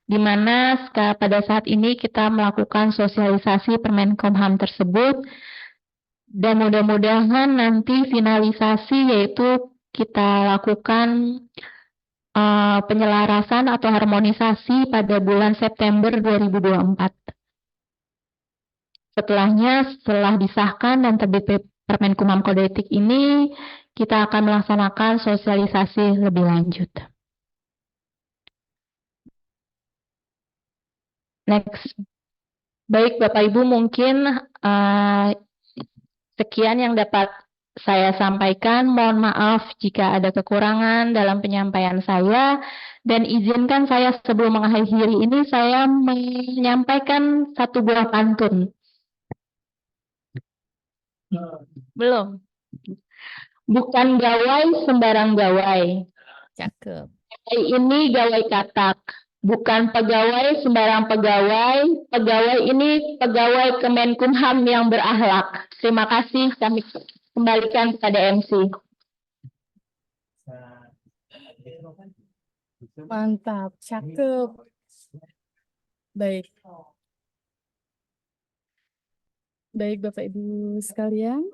di mana pada saat ini kita melakukan sosialisasi Permenkumham tersebut dan mudah-mudahan nanti finalisasi yaitu kita lakukan penyelarasan atau harmonisasi pada bulan September 2024. Setelah disahkan dan terbit Permenkumham Kode Etik ini, kita akan melaksanakan sosialisasi lebih lanjut. Next. Baik, Bapak Ibu, mungkin sekian yang dapat saya sampaikan. Mohon maaf jika ada kekurangan dalam penyampaian saya. Dan izinkan saya sebelum mengakhiri ini, saya menyampaikan satu buah pantun. Belum. Bukan gawai sembarang gawai. Cakep. Ini gawai katak. Bukan pegawai sembarang pegawai. Pegawai ini pegawai Kemenkumham yang berakhlak. Terima kasih. Kami kembalikan kepada MC. Mantap, cakep. Baik. Baik, Bapak Ibu sekalian.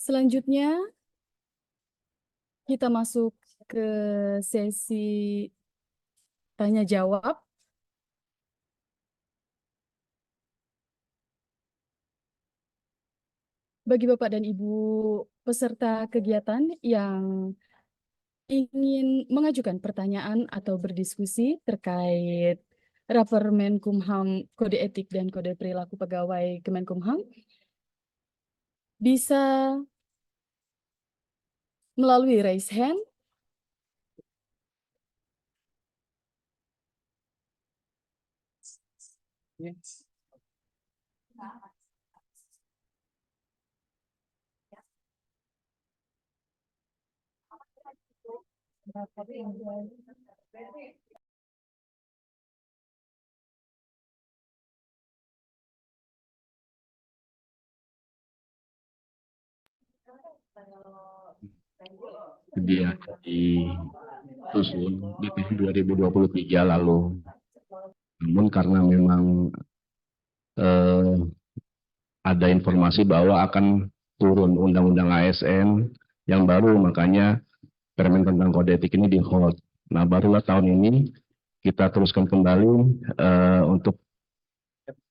Selanjutnya, kita masuk ke sesi tanya jawab. Bagi Bapak dan Ibu peserta kegiatan yang ingin mengajukan pertanyaan atau berdiskusi terkait Rapermenkumham Kode Etik dan Kode Perilaku Pegawai Kemenkumham, bisa melalui raise hand Dia disusun di tahun 2023 lalu. Namun karena memang ada informasi bahwa akan turun Undang-Undang ASN yang baru, makanya Permen tentang Kode Etik ini di hold. Nah, barulah tahun ini kita teruskan kembali untuk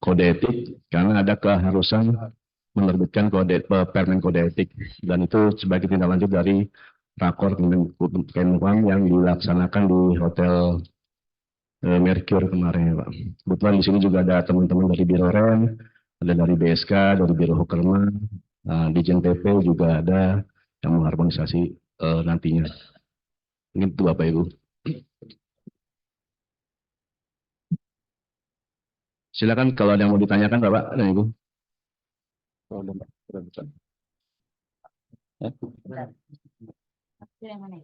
Kode Etik karena ada keharusan menerbitkan Permen Kode Etik, dan itu sebagai tindak lanjut dari rakor Kemenkumham yang dilaksanakan di Hotel Mercure kemarin ya Pak. Kebetulan di sini juga ada teman-teman dari Biro Rem, ada dari BSK, dari Biro Hukerma, di JNPP juga ada yang mengharmonisasi nantinya. Ini itu Bapak Ibu. Silakan kalau ada yang mau ditanyakan Bapak dan Ibu. Yang mana?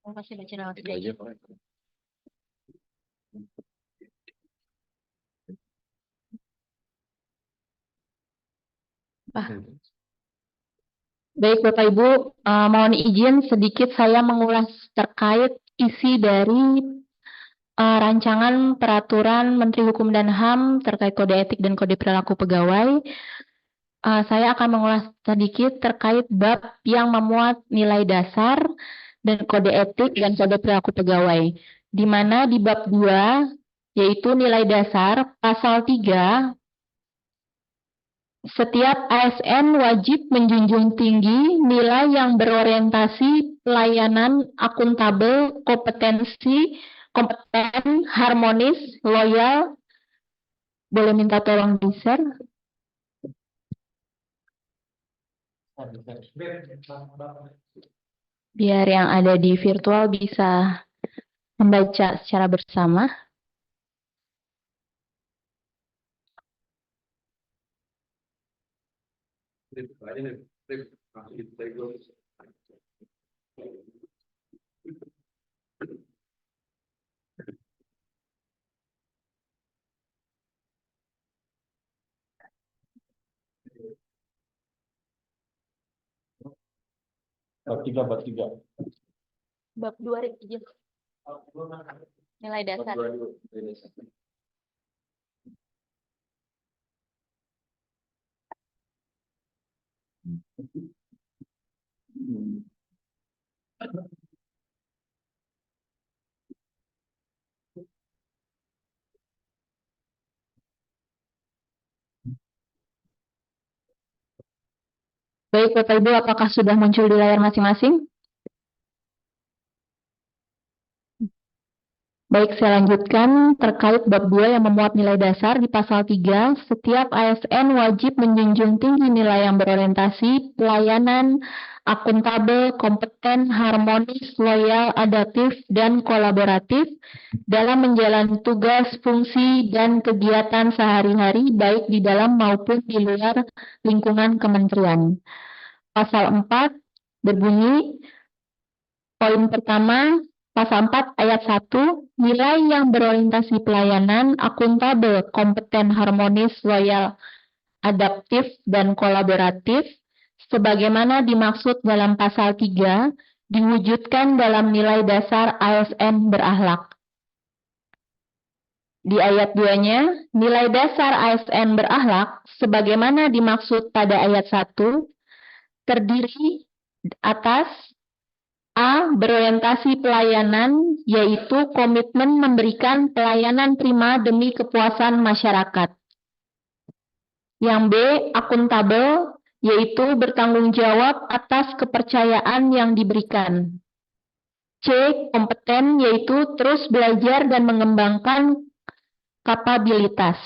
Oh, masih baca lewat aja. Baik Bapak Ibu, mohon izin sedikit saya mengulas terkait isi dari rancangan peraturan Menteri Hukum dan HAM terkait kode etik dan kode perilaku pegawai. Saya akan mengulas sedikit terkait bab yang memuat nilai dasar dan kode etik dan kode perilaku pegawai. Di mana di bab 2, yaitu nilai dasar, pasal 3, setiap ASN wajib menjunjung tinggi nilai yang berorientasi pelayanan akuntabel, kompeten, harmonis, loyal. Boleh minta tolong di-share? Biar yang ada di virtual bisa membaca secara bersama. Bab 3. Bab 2 nilai dasar. Baik Bapak Ibu, apakah sudah muncul di layar masing-masing? Baik, saya lanjutkan terkait bab 2 yang memuat nilai dasar di pasal 3, setiap ASN wajib menjunjung tinggi nilai yang berorientasi pelayanan, akuntabel, kompeten, harmonis, loyal, adaptif, dan kolaboratif dalam menjalani tugas, fungsi, dan kegiatan sehari-hari baik di dalam maupun di luar lingkungan kementerian. Pasal 4 berbunyi, poin pertama, Pasal 4 ayat 1, nilai yang berorientasi pelayanan, akuntabel, kompeten, harmonis, loyal, adaptif, dan kolaboratif, sebagaimana dimaksud dalam pasal 3, diwujudkan dalam nilai dasar ASN berakhlak. Di ayat 2-nya, nilai dasar ASN berakhlak, sebagaimana dimaksud pada ayat 1, terdiri atas A. Berorientasi pelayanan, yaitu komitmen memberikan pelayanan prima demi kepuasan masyarakat. Yang B. Akuntabel, yaitu bertanggung jawab atas kepercayaan yang diberikan. C. Kompeten, yaitu terus belajar dan mengembangkan kapabilitas.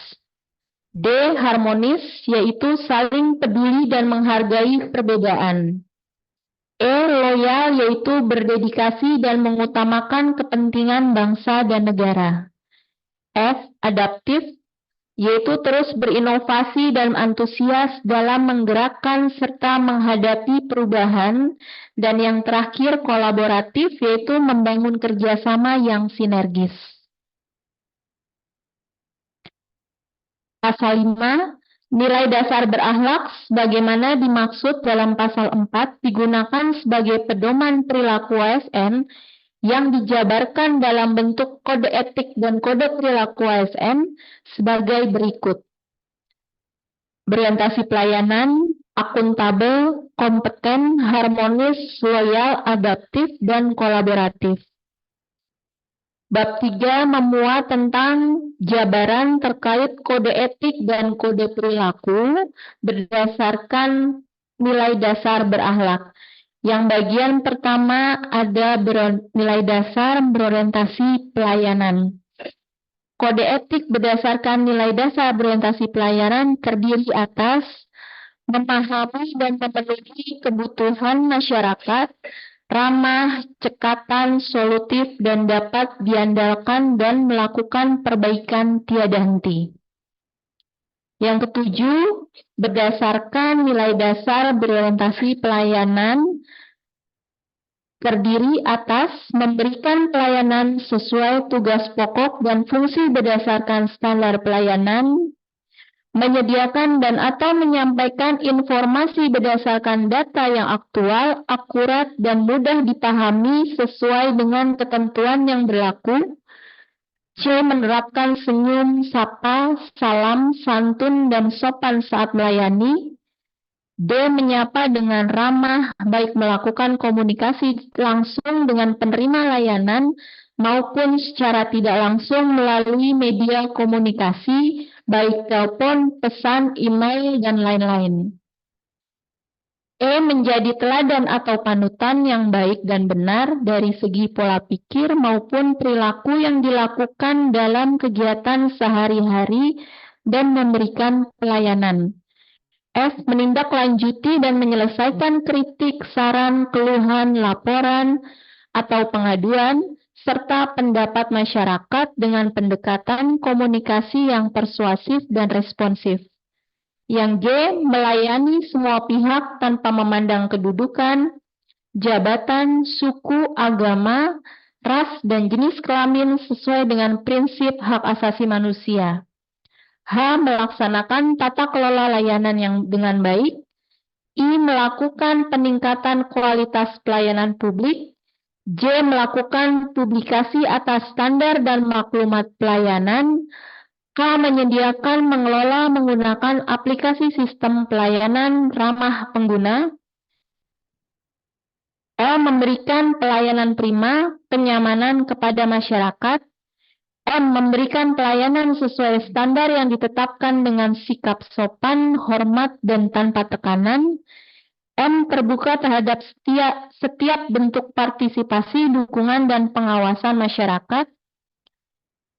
D. Harmonis, yaitu saling peduli dan menghargai perbedaan. E. Loyal, yaitu berdedikasi dan mengutamakan kepentingan bangsa dan negara. F. Adaptif, yaitu terus berinovasi dan antusias dalam menggerakkan serta menghadapi perubahan. Dan yang terakhir, kolaboratif, yaitu membangun kerjasama yang sinergis. Pasal 5, nilai dasar berakhlak sebagaimana dimaksud dalam pasal 4 digunakan sebagai pedoman perilaku ASN yang dijabarkan dalam bentuk kode etik dan kode perilaku ASN sebagai berikut. Berorientasi pelayanan, akuntabel, kompeten, harmonis, loyal, adaptif, dan kolaboratif. Bab 3 memuat tentang jabaran terkait kode etik dan kode perilaku berdasarkan nilai dasar berakhlak, Yang bagian pertama ada nilai dasar berorientasi pelayanan. Kode etik berdasarkan nilai dasar berorientasi pelayanan terdiri atas memahami dan memenuhi kebutuhan masyarakat, ramah, cekatan, solutif, dan dapat diandalkan dan melakukan perbaikan tiada henti. Yang ketujuh, berdasarkan nilai dasar berorientasi pelayanan terdiri atas memberikan pelayanan sesuai tugas pokok dan fungsi berdasarkan standar pelayanan, menyediakan dan atau menyampaikan informasi berdasarkan data yang aktual, akurat, dan mudah dipahami sesuai dengan ketentuan yang berlaku. C. Menerapkan senyum, sapa, salam, santun, dan sopan saat melayani. D. Menyapa dengan ramah, baik melakukan komunikasi langsung dengan penerima layanan maupun secara tidak langsung melalui media komunikasi, baik telepon, pesan, email, dan lain-lain. E. Menjadi teladan atau panutan yang baik dan benar dari segi pola pikir maupun perilaku yang dilakukan dalam kegiatan sehari-hari dan memberikan pelayanan. F. Menindaklanjuti dan menyelesaikan kritik, saran, keluhan, laporan, atau pengaduan, serta pendapat masyarakat dengan pendekatan komunikasi yang persuasif dan responsif. Yang G. Melayani semua pihak tanpa memandang kedudukan, jabatan, suku, agama, ras, dan jenis kelamin sesuai dengan prinsip hak asasi manusia. H. Melaksanakan tata kelola layanan yang dengan baik. I. Melakukan peningkatan kualitas pelayanan publik. J. Melakukan publikasi atas standar dan maklumat pelayanan. K. Menyediakan, mengelola, menggunakan aplikasi sistem pelayanan ramah pengguna. L. Memberikan pelayanan prima, kenyamanan kepada masyarakat. M. Memberikan pelayanan sesuai standar yang ditetapkan dengan sikap sopan, hormat, dan tanpa tekanan. M. Terbuka terhadap setiap bentuk partisipasi, dukungan, dan pengawasan masyarakat.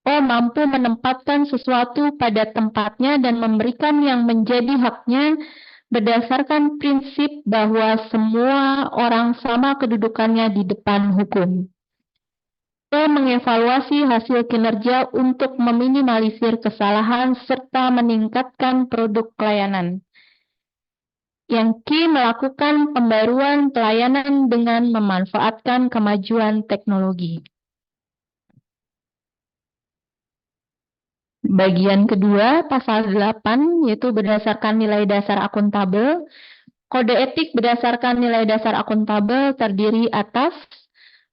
O. Mampu menempatkan sesuatu pada tempatnya dan memberikan yang menjadi haknya berdasarkan prinsip bahwa semua orang sama kedudukannya di depan hukum. P. Mengevaluasi hasil kinerja untuk meminimalisir kesalahan serta meningkatkan produk pelayanan. Yang Q. Melakukan pembaruan pelayanan dengan memanfaatkan kemajuan teknologi. Bagian kedua, pasal 8, yaitu berdasarkan nilai dasar akuntabel. Kode etik berdasarkan nilai dasar akuntabel terdiri atas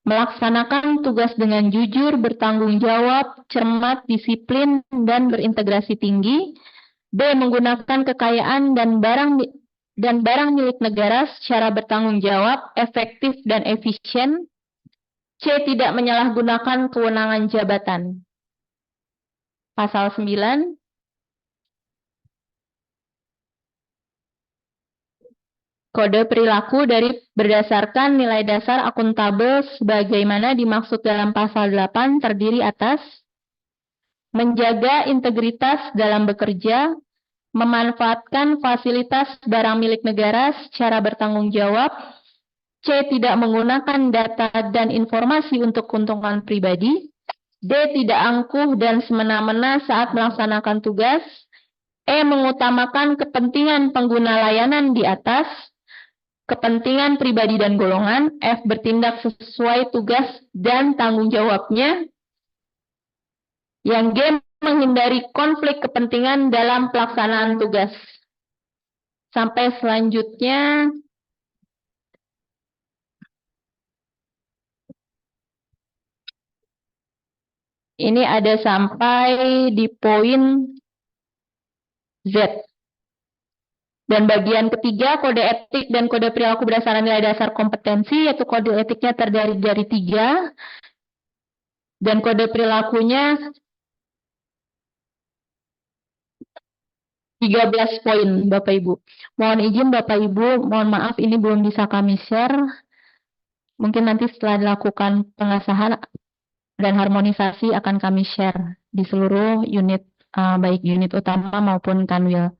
melaksanakan tugas dengan jujur, bertanggung jawab, cermat, disiplin, dan berintegrasi tinggi. B. Menggunakan kekayaan dan barang milik negara secara bertanggung jawab, efektif, dan efisien. C. Tidak menyalahgunakan kewenangan jabatan. Pasal 9. Kode perilaku berdasarkan nilai dasar akuntabel sebagaimana dimaksud dalam pasal 8 terdiri atas menjaga integritas dalam bekerja, memanfaatkan fasilitas barang milik negara secara bertanggung jawab. C. Tidak menggunakan data dan informasi untuk keuntungan pribadi. D. Tidak angkuh dan semena-mena saat melaksanakan tugas. E. Mengutamakan kepentingan pengguna layanan di atas kepentingan pribadi dan golongan. F. Bertindak sesuai tugas dan tanggung jawabnya. Yang G. Menghindari konflik kepentingan dalam pelaksanaan tugas. Sampai selanjutnya, ini ada sampai di poin Z. Dan bagian ketiga, kode etik dan kode perilaku berdasarkan nilai dasar kompetensi, yaitu kode etiknya terdiri dari 3, dan kode perilakunya 13 poin, Bapak Ibu. Mohon izin Bapak Ibu, mohon maaf ini belum bisa kami share. Mungkin nanti setelah dilakukan pengesahan dan harmonisasi akan kami share di seluruh unit, baik unit utama maupun kanwil.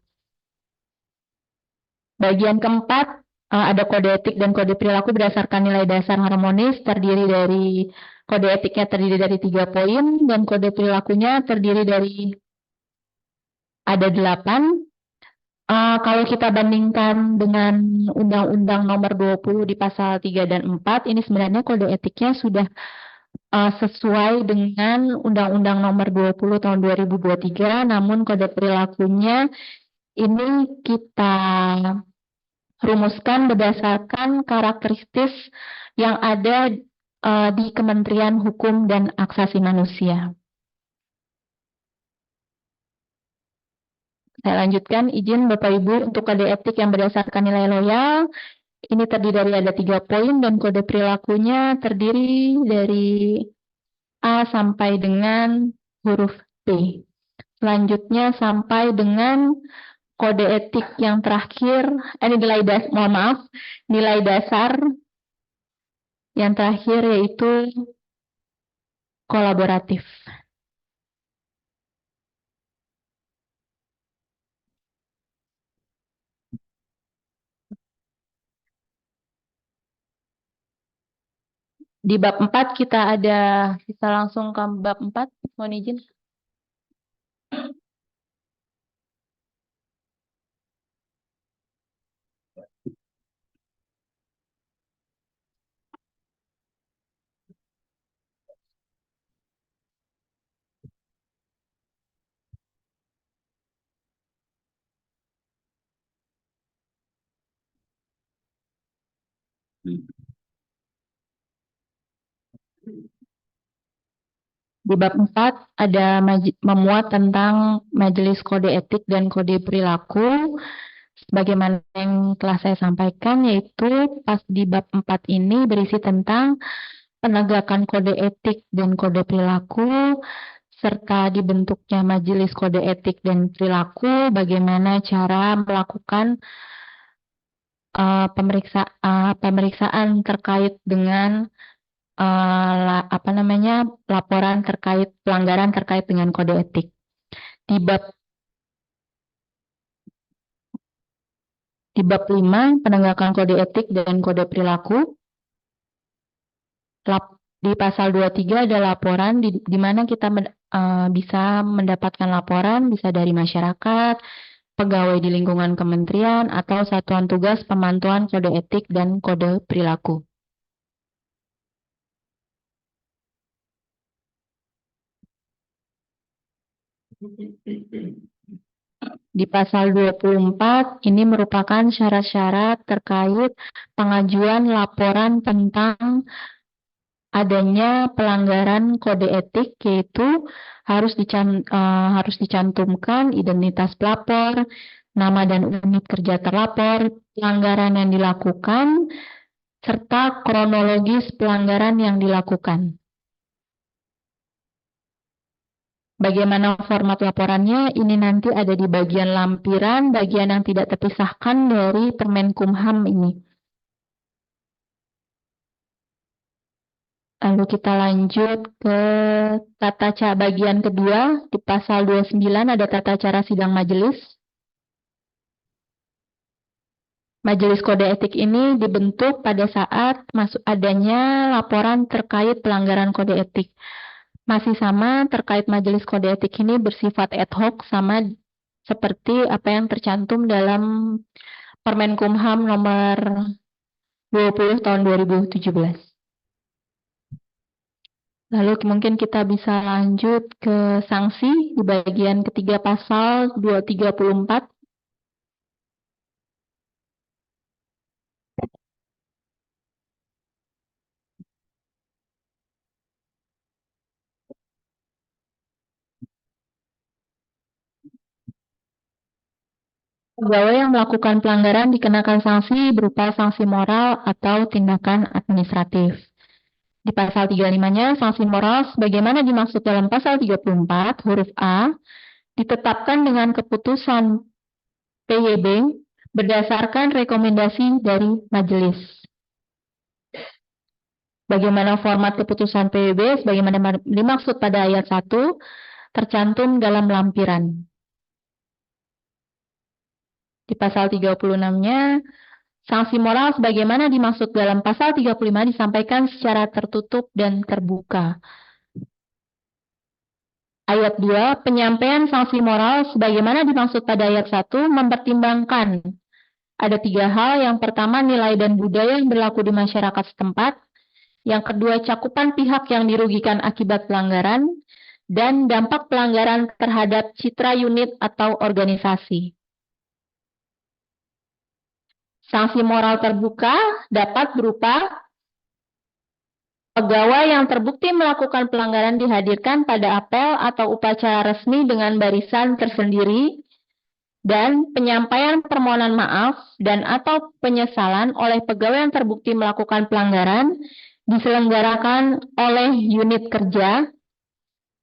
Bagian keempat, ada kode etik dan kode perilaku berdasarkan nilai dasar harmonis, kode etiknya terdiri dari 3 poin, dan kode perilakunya terdiri dari ada 8. Kalau kita bandingkan dengan Undang-Undang Nomor 20 di pasal 3 dan 4, ini sebenarnya kode etiknya sudah sesuai dengan Undang-Undang Nomor 20 tahun 2023, namun kode perilakunya ini kita rumuskan berdasarkan karakteristik yang ada di Kementerian Hukum dan Hak Asasi Manusia. Saya lanjutkan, izin Bapak Ibu untuk kode etik yang berdasarkan nilai loyal. Ini terdiri dari ada 3 poin dan kode perilakunya terdiri dari A sampai dengan huruf P. Selanjutnya sampai dengan kode etik yang terakhir, nilai dasar yang terakhir yaitu kolaboratif. Di bab 4 kita bisa langsung ke bab 4, mohon izin. Di bab 4 ada memuat tentang majelis kode etik dan kode perilaku. Sebagaimana yang telah saya sampaikan, yaitu pas di bab 4 ini berisi tentang penegakan kode etik dan kode perilaku, serta dibentuknya majelis kode etik dan perilaku, bagaimana cara melakukan pemeriksaan terkait dengan laporan terkait pelanggaran terkait dengan kode etik. Di bab 5, penegakan kode etik dan kode perilaku. Di pasal 23 ada laporan di mana kita bisa mendapatkan laporan, bisa dari masyarakat, pegawai di lingkungan kementerian, atau satuan tugas pemantauan kode etik dan kode perilaku. Di pasal 24, ini merupakan syarat-syarat terkait pengajuan laporan tentang adanya pelanggaran kode etik, yaitu harus dicantumkan identitas pelapor, nama dan unit kerja terlapor, pelanggaran yang dilakukan, serta kronologis pelanggaran yang dilakukan. Bagaimana format laporannya? Ini nanti ada di bagian lampiran, bagian yang tidak terpisahkan dari Permenkumham ini. Lalu kita lanjut ke bagian kedua. Di pasal 29 ada tata cara sidang majelis. Majelis kode etik ini dibentuk pada saat adanya laporan terkait pelanggaran kode etik. Masih sama, terkait majelis kode etik ini bersifat ad hoc, sama seperti apa yang tercantum dalam Permenkumham nomor 20 tahun 2017. Lalu mungkin kita bisa lanjut ke sanksi di bagian ketiga pasal 234. Pegawai yang melakukan pelanggaran dikenakan sanksi berupa sanksi moral atau tindakan administratif. Di pasal 35-nya, sanksi moral sebagaimana dimaksud dalam pasal 34 huruf A, ditetapkan dengan keputusan PYB berdasarkan rekomendasi dari majelis. Bagaimana format keputusan PBB sebagaimana dimaksud pada ayat 1 tercantum dalam lampiran. Di pasal 36-nya, sanksi moral sebagaimana dimaksud dalam pasal 35 disampaikan secara tertutup dan terbuka. Ayat 2, penyampaian sanksi moral sebagaimana dimaksud pada ayat 1 mempertimbangkan ada 3 hal. Yang pertama, nilai dan budaya yang berlaku di masyarakat setempat. Yang kedua, cakupan pihak yang dirugikan akibat pelanggaran. Dan dampak pelanggaran terhadap citra unit atau organisasi. Sanksi moral terbuka dapat berupa pegawai yang terbukti melakukan pelanggaran dihadirkan pada apel atau upacara resmi dengan barisan tersendiri, dan penyampaian permohonan maaf dan atau penyesalan oleh pegawai yang terbukti melakukan pelanggaran diselenggarakan oleh unit kerja.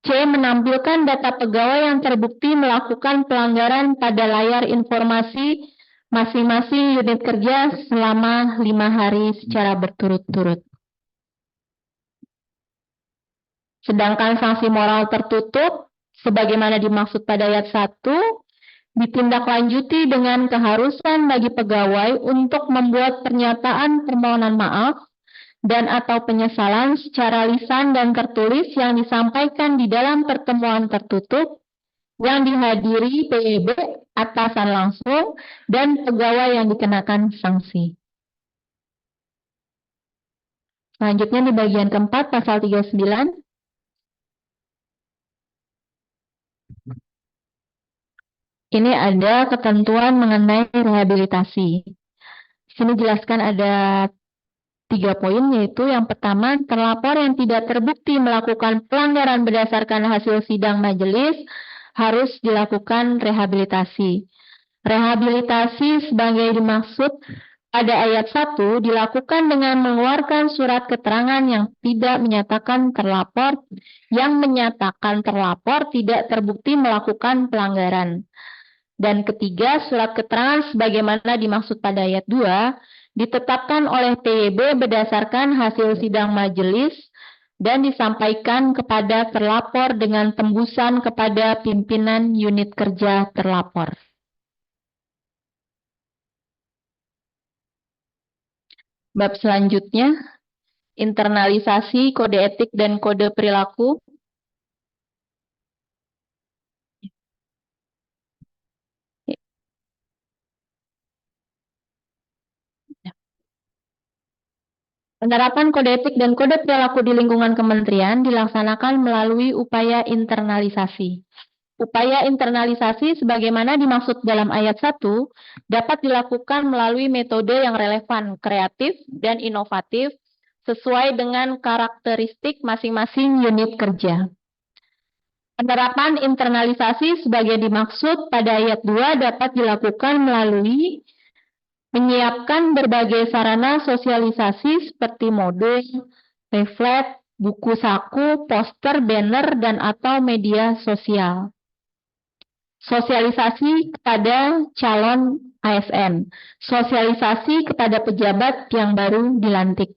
C. Menampilkan data pegawai yang terbukti melakukan pelanggaran pada layar informasi masing-masing unit kerja selama 5 hari secara berturut-turut. Sedangkan sanksi moral tertutup, sebagaimana dimaksud pada ayat 1, ditindaklanjuti dengan keharusan bagi pegawai untuk membuat pernyataan permohonan maaf dan atau penyesalan secara lisan dan tertulis yang disampaikan di dalam pertemuan tertutup yang dihadiri PEB, atasan langsung, dan pegawai yang dikenakan sanksi. Selanjutnya di bagian keempat, pasal 39. Ini ada ketentuan mengenai rehabilitasi. Di sini jelaskan ada 3 poin, yaitu yang pertama, terlapor yang tidak terbukti melakukan pelanggaran berdasarkan hasil sidang majelis harus dilakukan rehabilitasi. Rehabilitasi sebagai dimaksud pada ayat 1 dilakukan dengan mengeluarkan surat keterangan yang tidak menyatakan terlapor tidak terbukti melakukan pelanggaran. Dan ketiga, surat keterangan sebagaimana dimaksud pada ayat 2 ditetapkan oleh PYB berdasarkan hasil sidang majelis dan disampaikan kepada terlapor dengan tembusan kepada pimpinan unit kerja terlapor. Bab selanjutnya, internalisasi kode etik dan kode perilaku. Penerapan kode etik dan kode perilaku di lingkungan kementerian dilaksanakan melalui upaya internalisasi. Upaya internalisasi sebagaimana dimaksud dalam ayat 1 dapat dilakukan melalui metode yang relevan, kreatif, dan inovatif sesuai dengan karakteristik masing-masing unit kerja. Penerapan internalisasi sebagai dimaksud pada ayat 2 dapat dilakukan melalui menyiapkan berbagai sarana sosialisasi seperti modul, pamflet, buku saku, poster, banner, dan atau media sosial. Sosialisasi kepada calon ASN, sosialisasi kepada pejabat yang baru dilantik,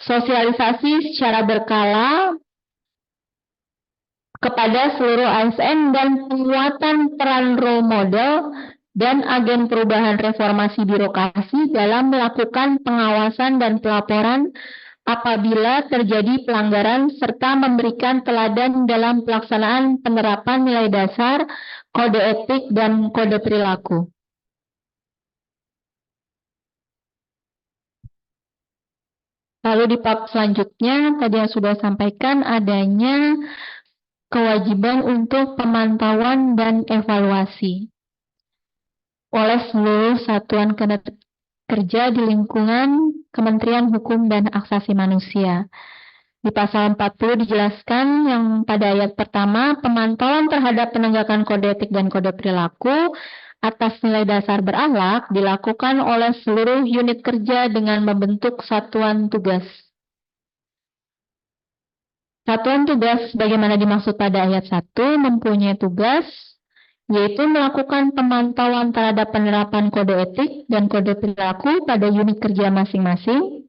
sosialisasi secara berkala kepada seluruh ASN, dan penguatan peran role model dan agen perubahan reformasi birokrasi dalam melakukan pengawasan dan pelaporan apabila terjadi pelanggaran serta memberikan teladan dalam pelaksanaan penerapan nilai dasar, kode etik, dan kode perilaku. Lalu di bab selanjutnya, tadi yang sudah sampaikan adanya kewajiban untuk pemantauan dan evaluasi oleh seluruh satuan kerja di lingkungan Kementerian Hukum dan Hak Asasi Manusia. Di pasal 40 dijelaskan yang pada ayat pertama, pemantauan terhadap penegakan kode etik dan kode perilaku atas nilai dasar berakhlak dilakukan oleh seluruh unit kerja dengan membentuk satuan tugas. Satuan tugas bagaimana dimaksud pada ayat 1 mempunyai tugas yaitu melakukan pemantauan terhadap penerapan kode etik dan kode perilaku pada unit kerja masing-masing,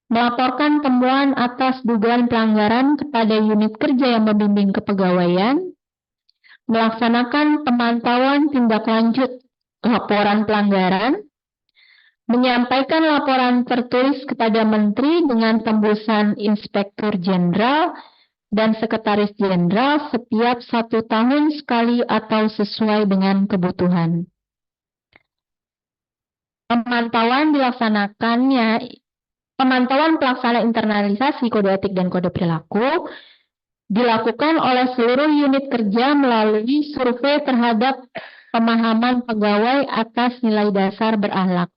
melaporkan temuan atas dugaan pelanggaran kepada unit kerja yang membimbing kepegawaian, melaksanakan pemantauan tindak lanjut laporan pelanggaran, menyampaikan laporan tertulis kepada Menteri dengan tembusan Inspektur Jenderal dan Sekretaris Jenderal setiap 1 tahun sekali atau sesuai dengan kebutuhan. Pemantauan pelaksana internalisasi kode etik dan kode perilaku dilakukan oleh seluruh unit kerja melalui survei terhadap pemahaman pegawai atas nilai dasar berakhlak.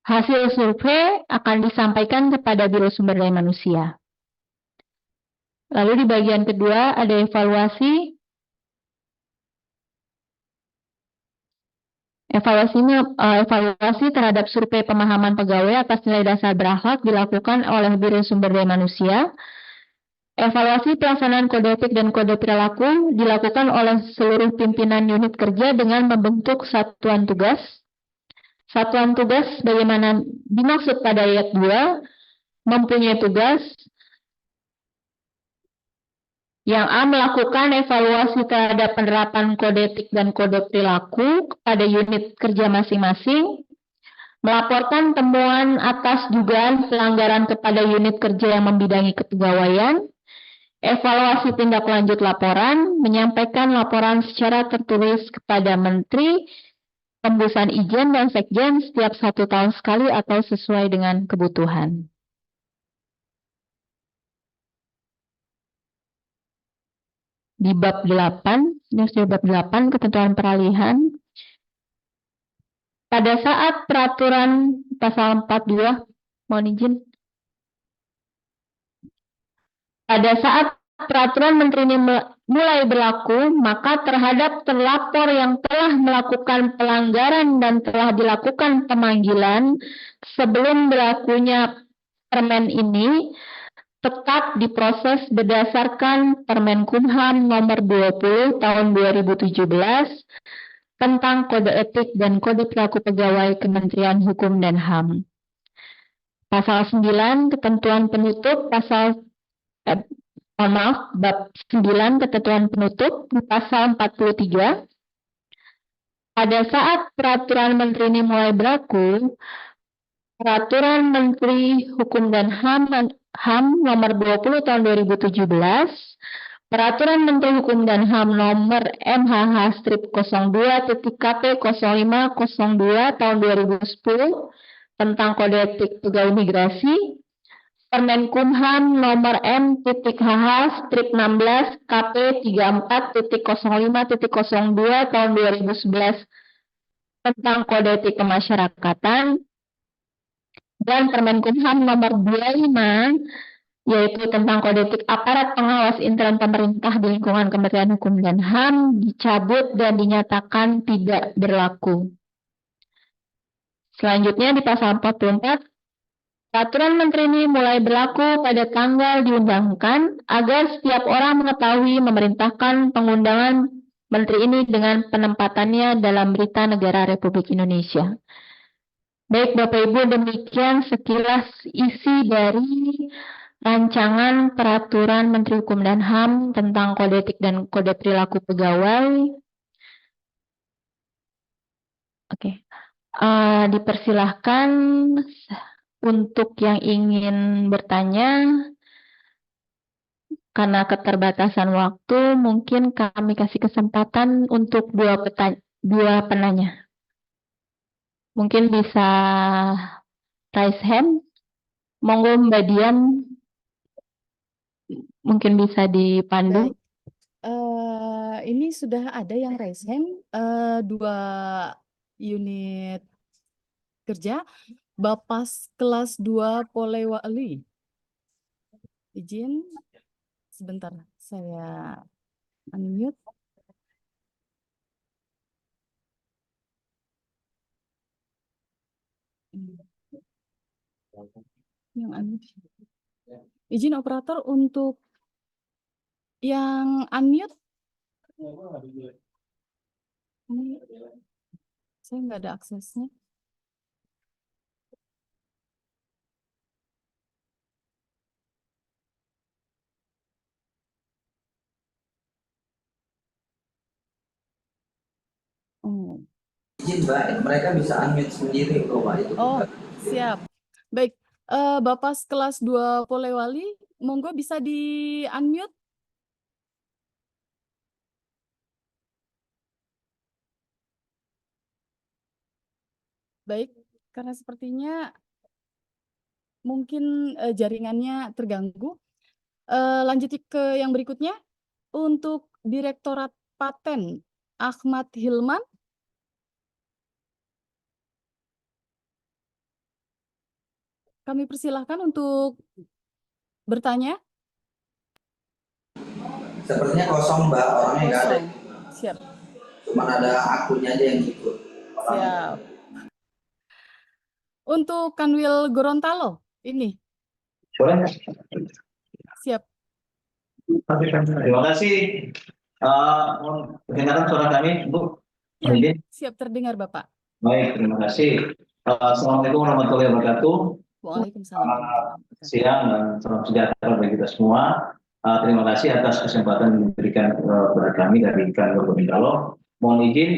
Hasil survei akan disampaikan kepada Biro Sumber Daya Manusia. Lalu di bagian kedua ada evaluasi. Evaluasi terhadap survei pemahaman pegawai atas nilai dasar berakhlak dilakukan oleh Biro Sumber Daya Manusia. Evaluasi pelaksanaan kode etik dan kode perilaku dilakukan oleh seluruh pimpinan unit kerja dengan membentuk satuan tugas. Satuan tugas bagaimana dimaksud pada ayat 2, mempunyai tugas yang A. Melakukan evaluasi terhadap penerapan kode etik dan kode perilaku kepada unit kerja masing-masing, melaporkan temuan atas dugaan pelanggaran kepada unit kerja yang membidangi kepegawaian, evaluasi tindak lanjut laporan, menyampaikan laporan secara tertulis kepada Menteri, tembusan izin dan sekjen setiap 1 tahun sekali atau sesuai dengan kebutuhan. Di bab 8, ini sudah bab 8, ketentuan peralihan. Pada saat peraturan pasal 42, mohon izin. Pada saat peraturan Menteri ini mulai berlaku, maka terhadap terlapor yang telah melakukan pelanggaran dan telah dilakukan pemanggilan sebelum berlakunya Permen ini, tetap diproses berdasarkan Permen Kumham nomor 20 tahun 2017 tentang kode etik dan kode perilaku pegawai Kementerian Hukum dan HAM. Pasal 9 ketentuan penutup bab 9 ketentuan penutup di pasal 43. Pada saat peraturan Menteri ini mulai berlaku, Peraturan Menteri Hukum dan HAM nomor 20 tahun 2017, Peraturan Menteri Hukum dan HAM nomor MHH-02.KP0502 tahun 2010 tentang kode etik pegawai migrasi, Permen Kumham nomor M.HH-16 KP34.05.02 tahun 2011 tentang kode etik kemasyarakatan, dan Permen Kumham nomor 25 yaitu tentang kode etik aparat pengawas intern pemerintah di lingkungan Kementerian Hukum dan HAM dicabut dan dinyatakan tidak berlaku. Selanjutnya di pasal 44, Peraturan Menteri ini mulai berlaku pada tanggal diundangkan agar setiap orang mengetahui memerintahkan pengundangan Menteri ini dengan penempatannya dalam Berita Negara Republik Indonesia. Baik Bapak Ibu, demikian sekilas isi dari rancangan Peraturan Menteri Hukum dan HAM tentang kode etik dan kode perilaku pegawai. Oke. Dipersilahkan untuk yang ingin bertanya, karena keterbatasan waktu, mungkin kami kasih kesempatan untuk dua penanya. Mungkin bisa raise hand. Monggo Mbak Dian, mungkin bisa dipandu. Baik. Ini sudah ada yang raise hand, 2 unit kerja, Bapas kelas 2 Polewali. Izin sebentar, saya unmute. Yang unmute. Izin operator untuk yang unmute. Ini saya nggak ada aksesnya. izin Mbak, mereka bisa unmute sendiri kok Mbak itu. Oh, siap. Baik, Bapak kelas 2 Polewali, monggo bisa di-unmute. Baik, karena sepertinya mungkin jaringannya terganggu. Lanjut ke yang berikutnya. Untuk Direktorat Paten, Ahmad Hilman. Kami persilahkan untuk bertanya. Sepertinya kosong Mbak, orangnya nggak ada. Kosong. Siap. Cuma ada akunnya aja yang ikut. Siap. Untuk Kanwil Gorontalo, ini. Siap. Terima kasih. Mohon perkenalkan suara kami, Bu. Ya, siap terdengar Bapak. Baik, terima kasih. Assalamualaikum warahmatullahi wabarakatuh. Waalaikumsalam. Siang dan salam sejahtera bagi kita semua. Terima kasih atas kesempatan yang diberikan kepada kami dari Kanwil Gorontalo. Mohon izin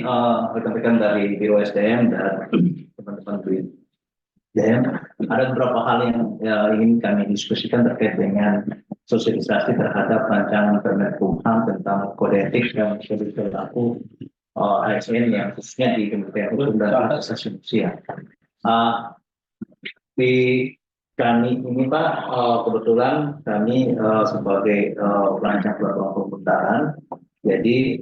rekan-rekan dari Biro SDM dan teman-teman BIM. Ada beberapa hal yang ingin kami diskusikan terkait dengan sosialisasi terhadap rancangan Permen Kumham tentang kode etik dan kode perilaku ASN yang khususnya di Kementerian Hukum dan Hak Asasi Manusia. Di kami ini Pak, kebetulan kami sebagai perancang peraturan pemerintahan, jadi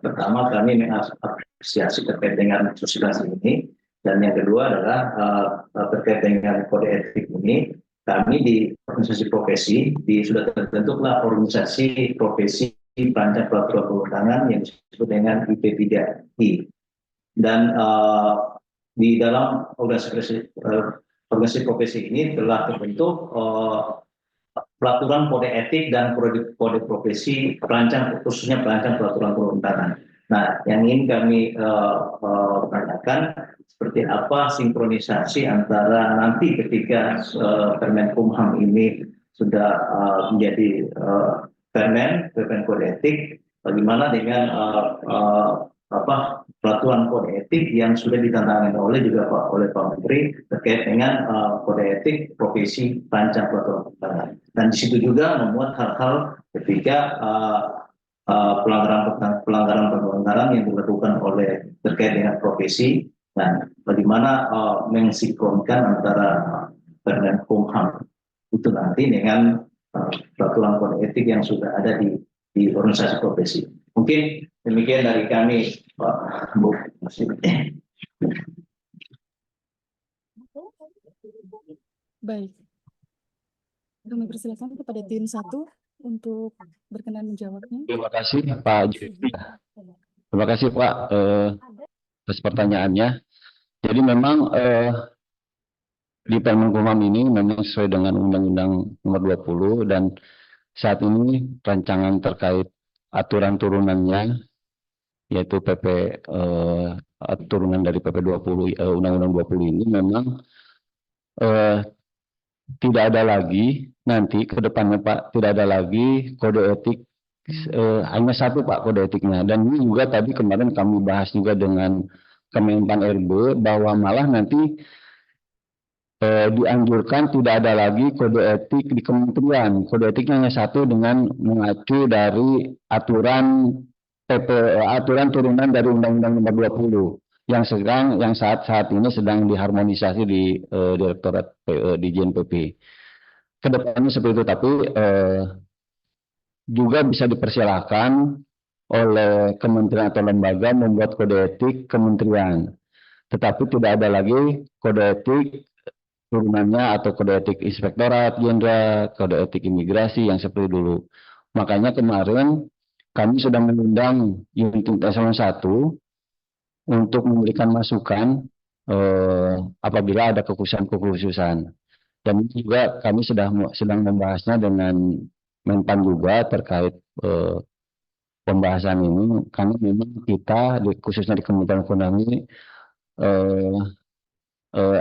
pertama kami mengapresiasi terkait dengan sosialisasi ini. Dan yang kedua adalah terkait dengan kode etik ini, kami di organisasi profesi sudah terbentuklah organisasi profesi perancang peraturan perundangan yang disebut dengan IP3I. Dan di dalam organisasi profesi ini telah terbentuk peraturan kode etik dan kode profesi perancang, khususnya perancang peraturan perundangan. Nah, yang ingin kami tanyakan seperti apa sinkronisasi antara nanti ketika Permen Kumham ini sudah menjadi Permen kode etik, bagaimana dengan peraturan kode etik yang sudah ditandatangani oleh Pak Menteri terkait dengan kode etik profesi perancang peraturan perundangan. Dan di situ juga memuat hal-hal ketika pelanggaran yang dilakukan oleh terkait dengan profesi, dan bagaimana mensinkronkan antara Permen Kumham itu nanti dengan peraturan kode etik yang sudah ada di organisasi profesi. Mungkin demikian dari kami, Pak Bu. Baik. Kami persilakan kepada tim 1 untuk berkenan menjawabnya. Terima kasih Pak. Terima kasih Pak atas pertanyaannya. Jadi memang di Permen Kumham ini memang sesuai dengan Undang-Undang Nomor 20 dan saat ini rancangan terkait aturan turunannya yaitu turunan dari PP 20 Undang-Undang 20 ini memang tidak ada lagi nanti ke depannya Pak, tidak ada lagi kode etik, hanya satu Pak kode etiknya. Dan ini juga tadi kemarin kami bahas juga dengan Kemenpan RB bahwa malah nanti dianjurkan tidak ada lagi kode etik di kementerian. Kode etiknya hanya satu dengan mengacu dari aturan turunan dari Undang-Undang Nomor 20 yang saat ini sedang diharmonisasi di Direktorat di JNPP. Kedepannya seperti itu, tapi juga bisa dipersilahkan oleh kementerian atau lembaga membuat kode etik kementerian, tetapi tidak ada lagi kode etik turunannya atau kode etik inspektorat jenderal, kode etik imigrasi yang seperti dulu. Makanya kemarin kami sudah mengundang unit eselon 1 untuk memberikan masukan apabila ada kekhususan. Dan juga kami sedang membahasnya dengan Menpan juga terkait pembahasan ini, karena memang kita khususnya di Kementerian Hukum ini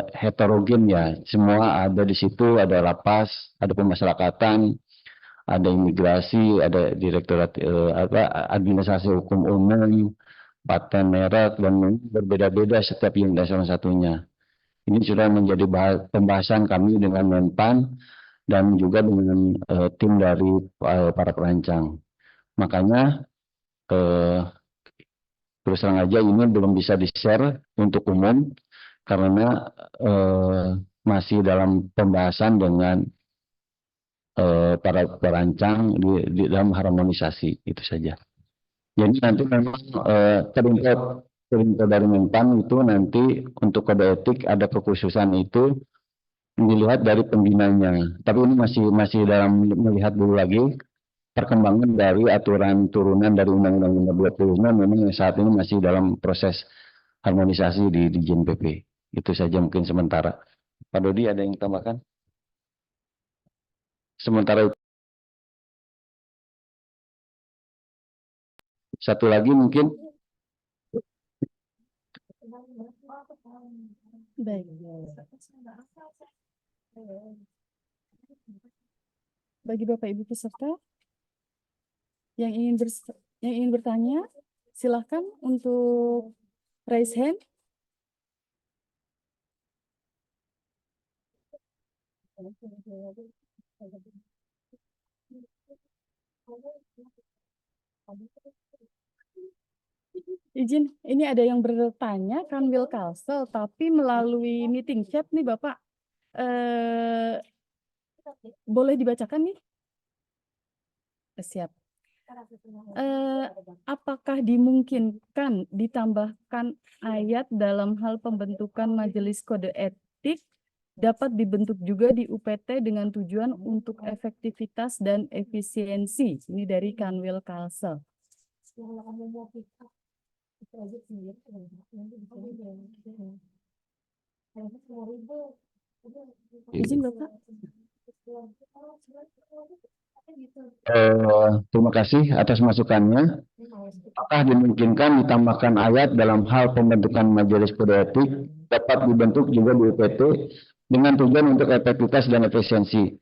heterogen ya, semua ada di situ, ada lapas, ada pemasyarakatan, ada imigrasi, ada direktorat administrasi hukum umum, paten merek, dan berbeda-beda setiap unit salah satunya. Ini sudah menjadi pembahasan kami dengan Menpan dan juga dengan tim dari para perancang. Makanya terus terang aja ini belum bisa di-share untuk umum karena masih dalam pembahasan dengan para perancang di dalam harmonisasi, itu saja. Jadi nanti memang perintah dari Menpan itu nanti untuk kode etik ada kekhususan itu dilihat dari pembinanya. Tapi ini masih dalam melihat dulu lagi perkembangan dari aturan turunan dari Undang-Undang Nomor 25 memang saat ini masih dalam proses harmonisasi di JNPP. Itu saja mungkin sementara. Pak Dodi ada yang tambahkan? Sementara itu. Satu lagi mungkin. Baik. Bagi Bapak Ibu peserta yang ingin bertanya, silahkan untuk raise hand. Izin, ini ada yang bertanya Kanwil Kalsel, tapi melalui meeting chat nih Bapak. Boleh dibacakan nih? Siap. Apakah dimungkinkan ditambahkan ayat dalam hal pembentukan majelis kode etik dapat dibentuk juga di UPT dengan tujuan untuk efektivitas dan efisiensi? Ini dari Kanwil Kalsel. Izin Bapak. Terima kasih atas masukannya. Apakah dimungkinkan ditambahkan ayat dalam hal pembentukan majelis kode etik dapat dibentuk juga di UPT dengan tujuan untuk efektivitas dan efisiensi?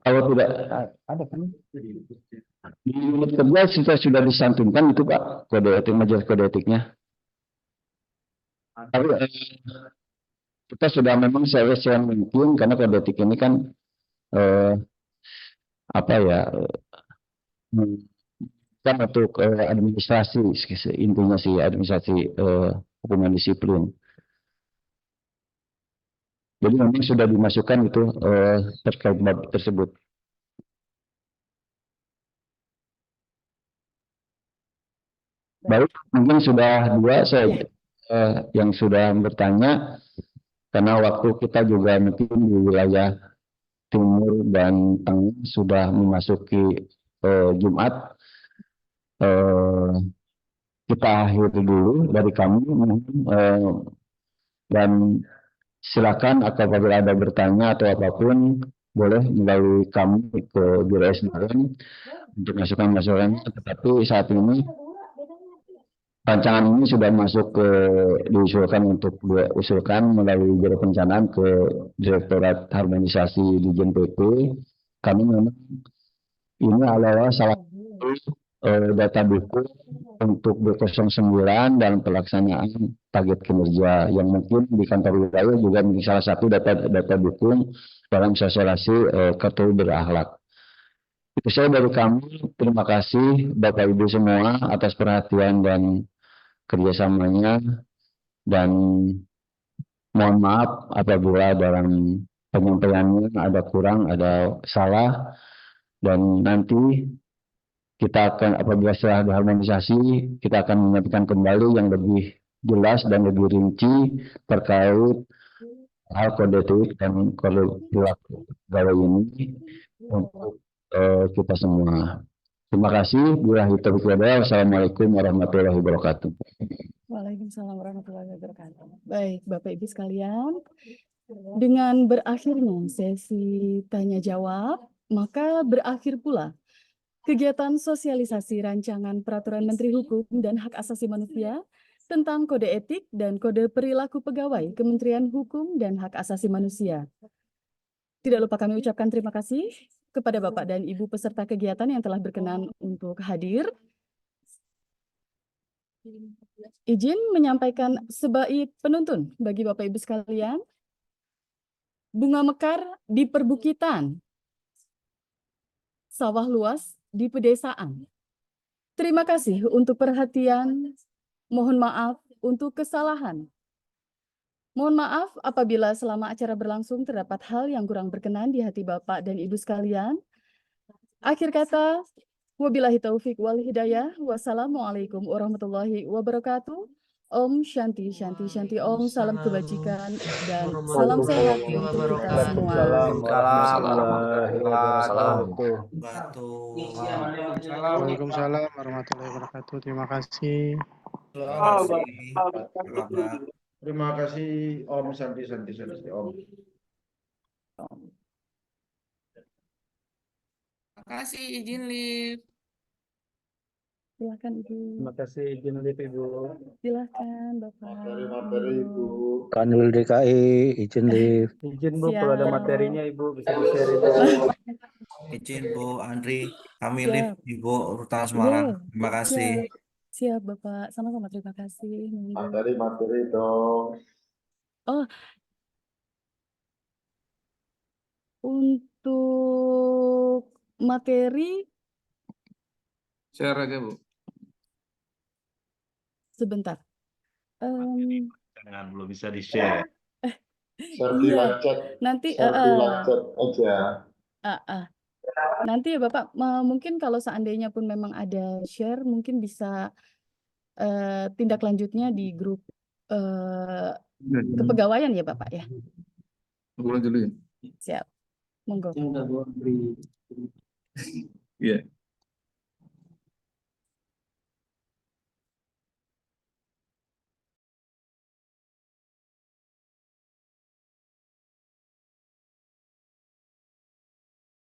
Kalau tidak ada kan? Di unit kerja sudah disantumkan itu Pak, kode etik, majelis kode etiknya. Tapi kita sudah memang saya mungkin karena kode etik ini kan kan untuk administrasi, intinya sih administrasi hukuman disiplin. Jadi memang sudah dimasukkan itu terkait bab tersebut. Baik, mungkin sudah dua saya yang sudah bertanya, karena waktu kita juga mungkin di wilayah timur dan tengah sudah memasuki Jumat. Kita akhiri dulu dari kami, dan silakan apabila ada bertanya atau apapun boleh melalui kami ke Biro SDM untuk masukan-masukan. Tetapi saat ini rancangan ini sudah masuk diusulkan melalui Biro Perencanaan ke Direktorat Harmonisasi di JNPP. Kami memang ini adalah salah satu data buku untuk B09 dalam pelaksanaan target kinerja yang mungkin di kantor wilayah juga menjadi salah satu data buku dalam sosialisasi kartu berakhlak. Itu saya dari kami. Terima kasih Bapak Ibu semua atas perhatian dan kerjasamanya, dan mohon maaf apabila dalam penyampaiannya ada kurang, ada salah, dan nanti kita akan apabila setelah diharmonisasi kita akan menyampaikan kembali yang lebih jelas dan lebih rinci terkait hal kode etik dan kode perilaku pegawai ini untuk kita semua. Terima kasih. Wassalamualaikum warahmatullahi wabarakatuh. Waalaikumsalam warahmatullahi wabarakatuh. Baik, Bapak Ibu sekalian, dengan berakhirnya sesi tanya jawab, maka berakhir pula kegiatan sosialisasi rancangan Peraturan Menteri Hukum dan Hak Asasi Manusia tentang kode etik dan kode perilaku pegawai Kementerian Hukum dan Hak Asasi Manusia. Tidak lupa kami ucapkan terima kasih kepada Bapak dan Ibu peserta kegiatan yang telah berkenan untuk hadir. Izin menyampaikan sebaik penuntun bagi Bapak Ibu sekalian. Bunga mekar di perbukitan, sawah luas di pedesaan. Terima kasih untuk perhatian. Mohon maaf untuk kesalahan. Mohon maaf apabila selama acara berlangsung terdapat hal yang kurang berkenan di hati Bapak dan Ibu sekalian. Akhir kata, wabillahi taufik wal hidayah. Wassalamualaikum warahmatullahi wabarakatuh. Om Shanti Shanti Shanti Om, salam kebajikan dan salam sehat untuk kita semua. Waalaikumsalam warahmatullahi wabarakatuh. Terima kasih. Terima kasih Om Santi Om. Terima kasih, izin live. Silakan Ibu. Terima kasih izin live Ibu. Silakan Bapak. Materi Ibu. Kanwil DKI izin live. Izin Bu, kalau ada Siap. materinya Ibu bisa di-share Ibu. Izin Bu Andri, kami Siap. live Ibu Rutan Semarang. Iya, Terima kasih. Siap Bapak, sama-sama terima kasih. Monggo. Materi dong. Oh, untuk materi Share aja Bu. sebentar. Jangan belum bisa di-share. Iya, nanti aja. nanti ya Bapak, mungkin kalau seandainya pun memang ada share, mungkin bisa tindak lanjutnya di grup kepegawaian ya Bapak ya. Bulan dulu ya. Siap, monggo. Yang udah gua beri. Iya.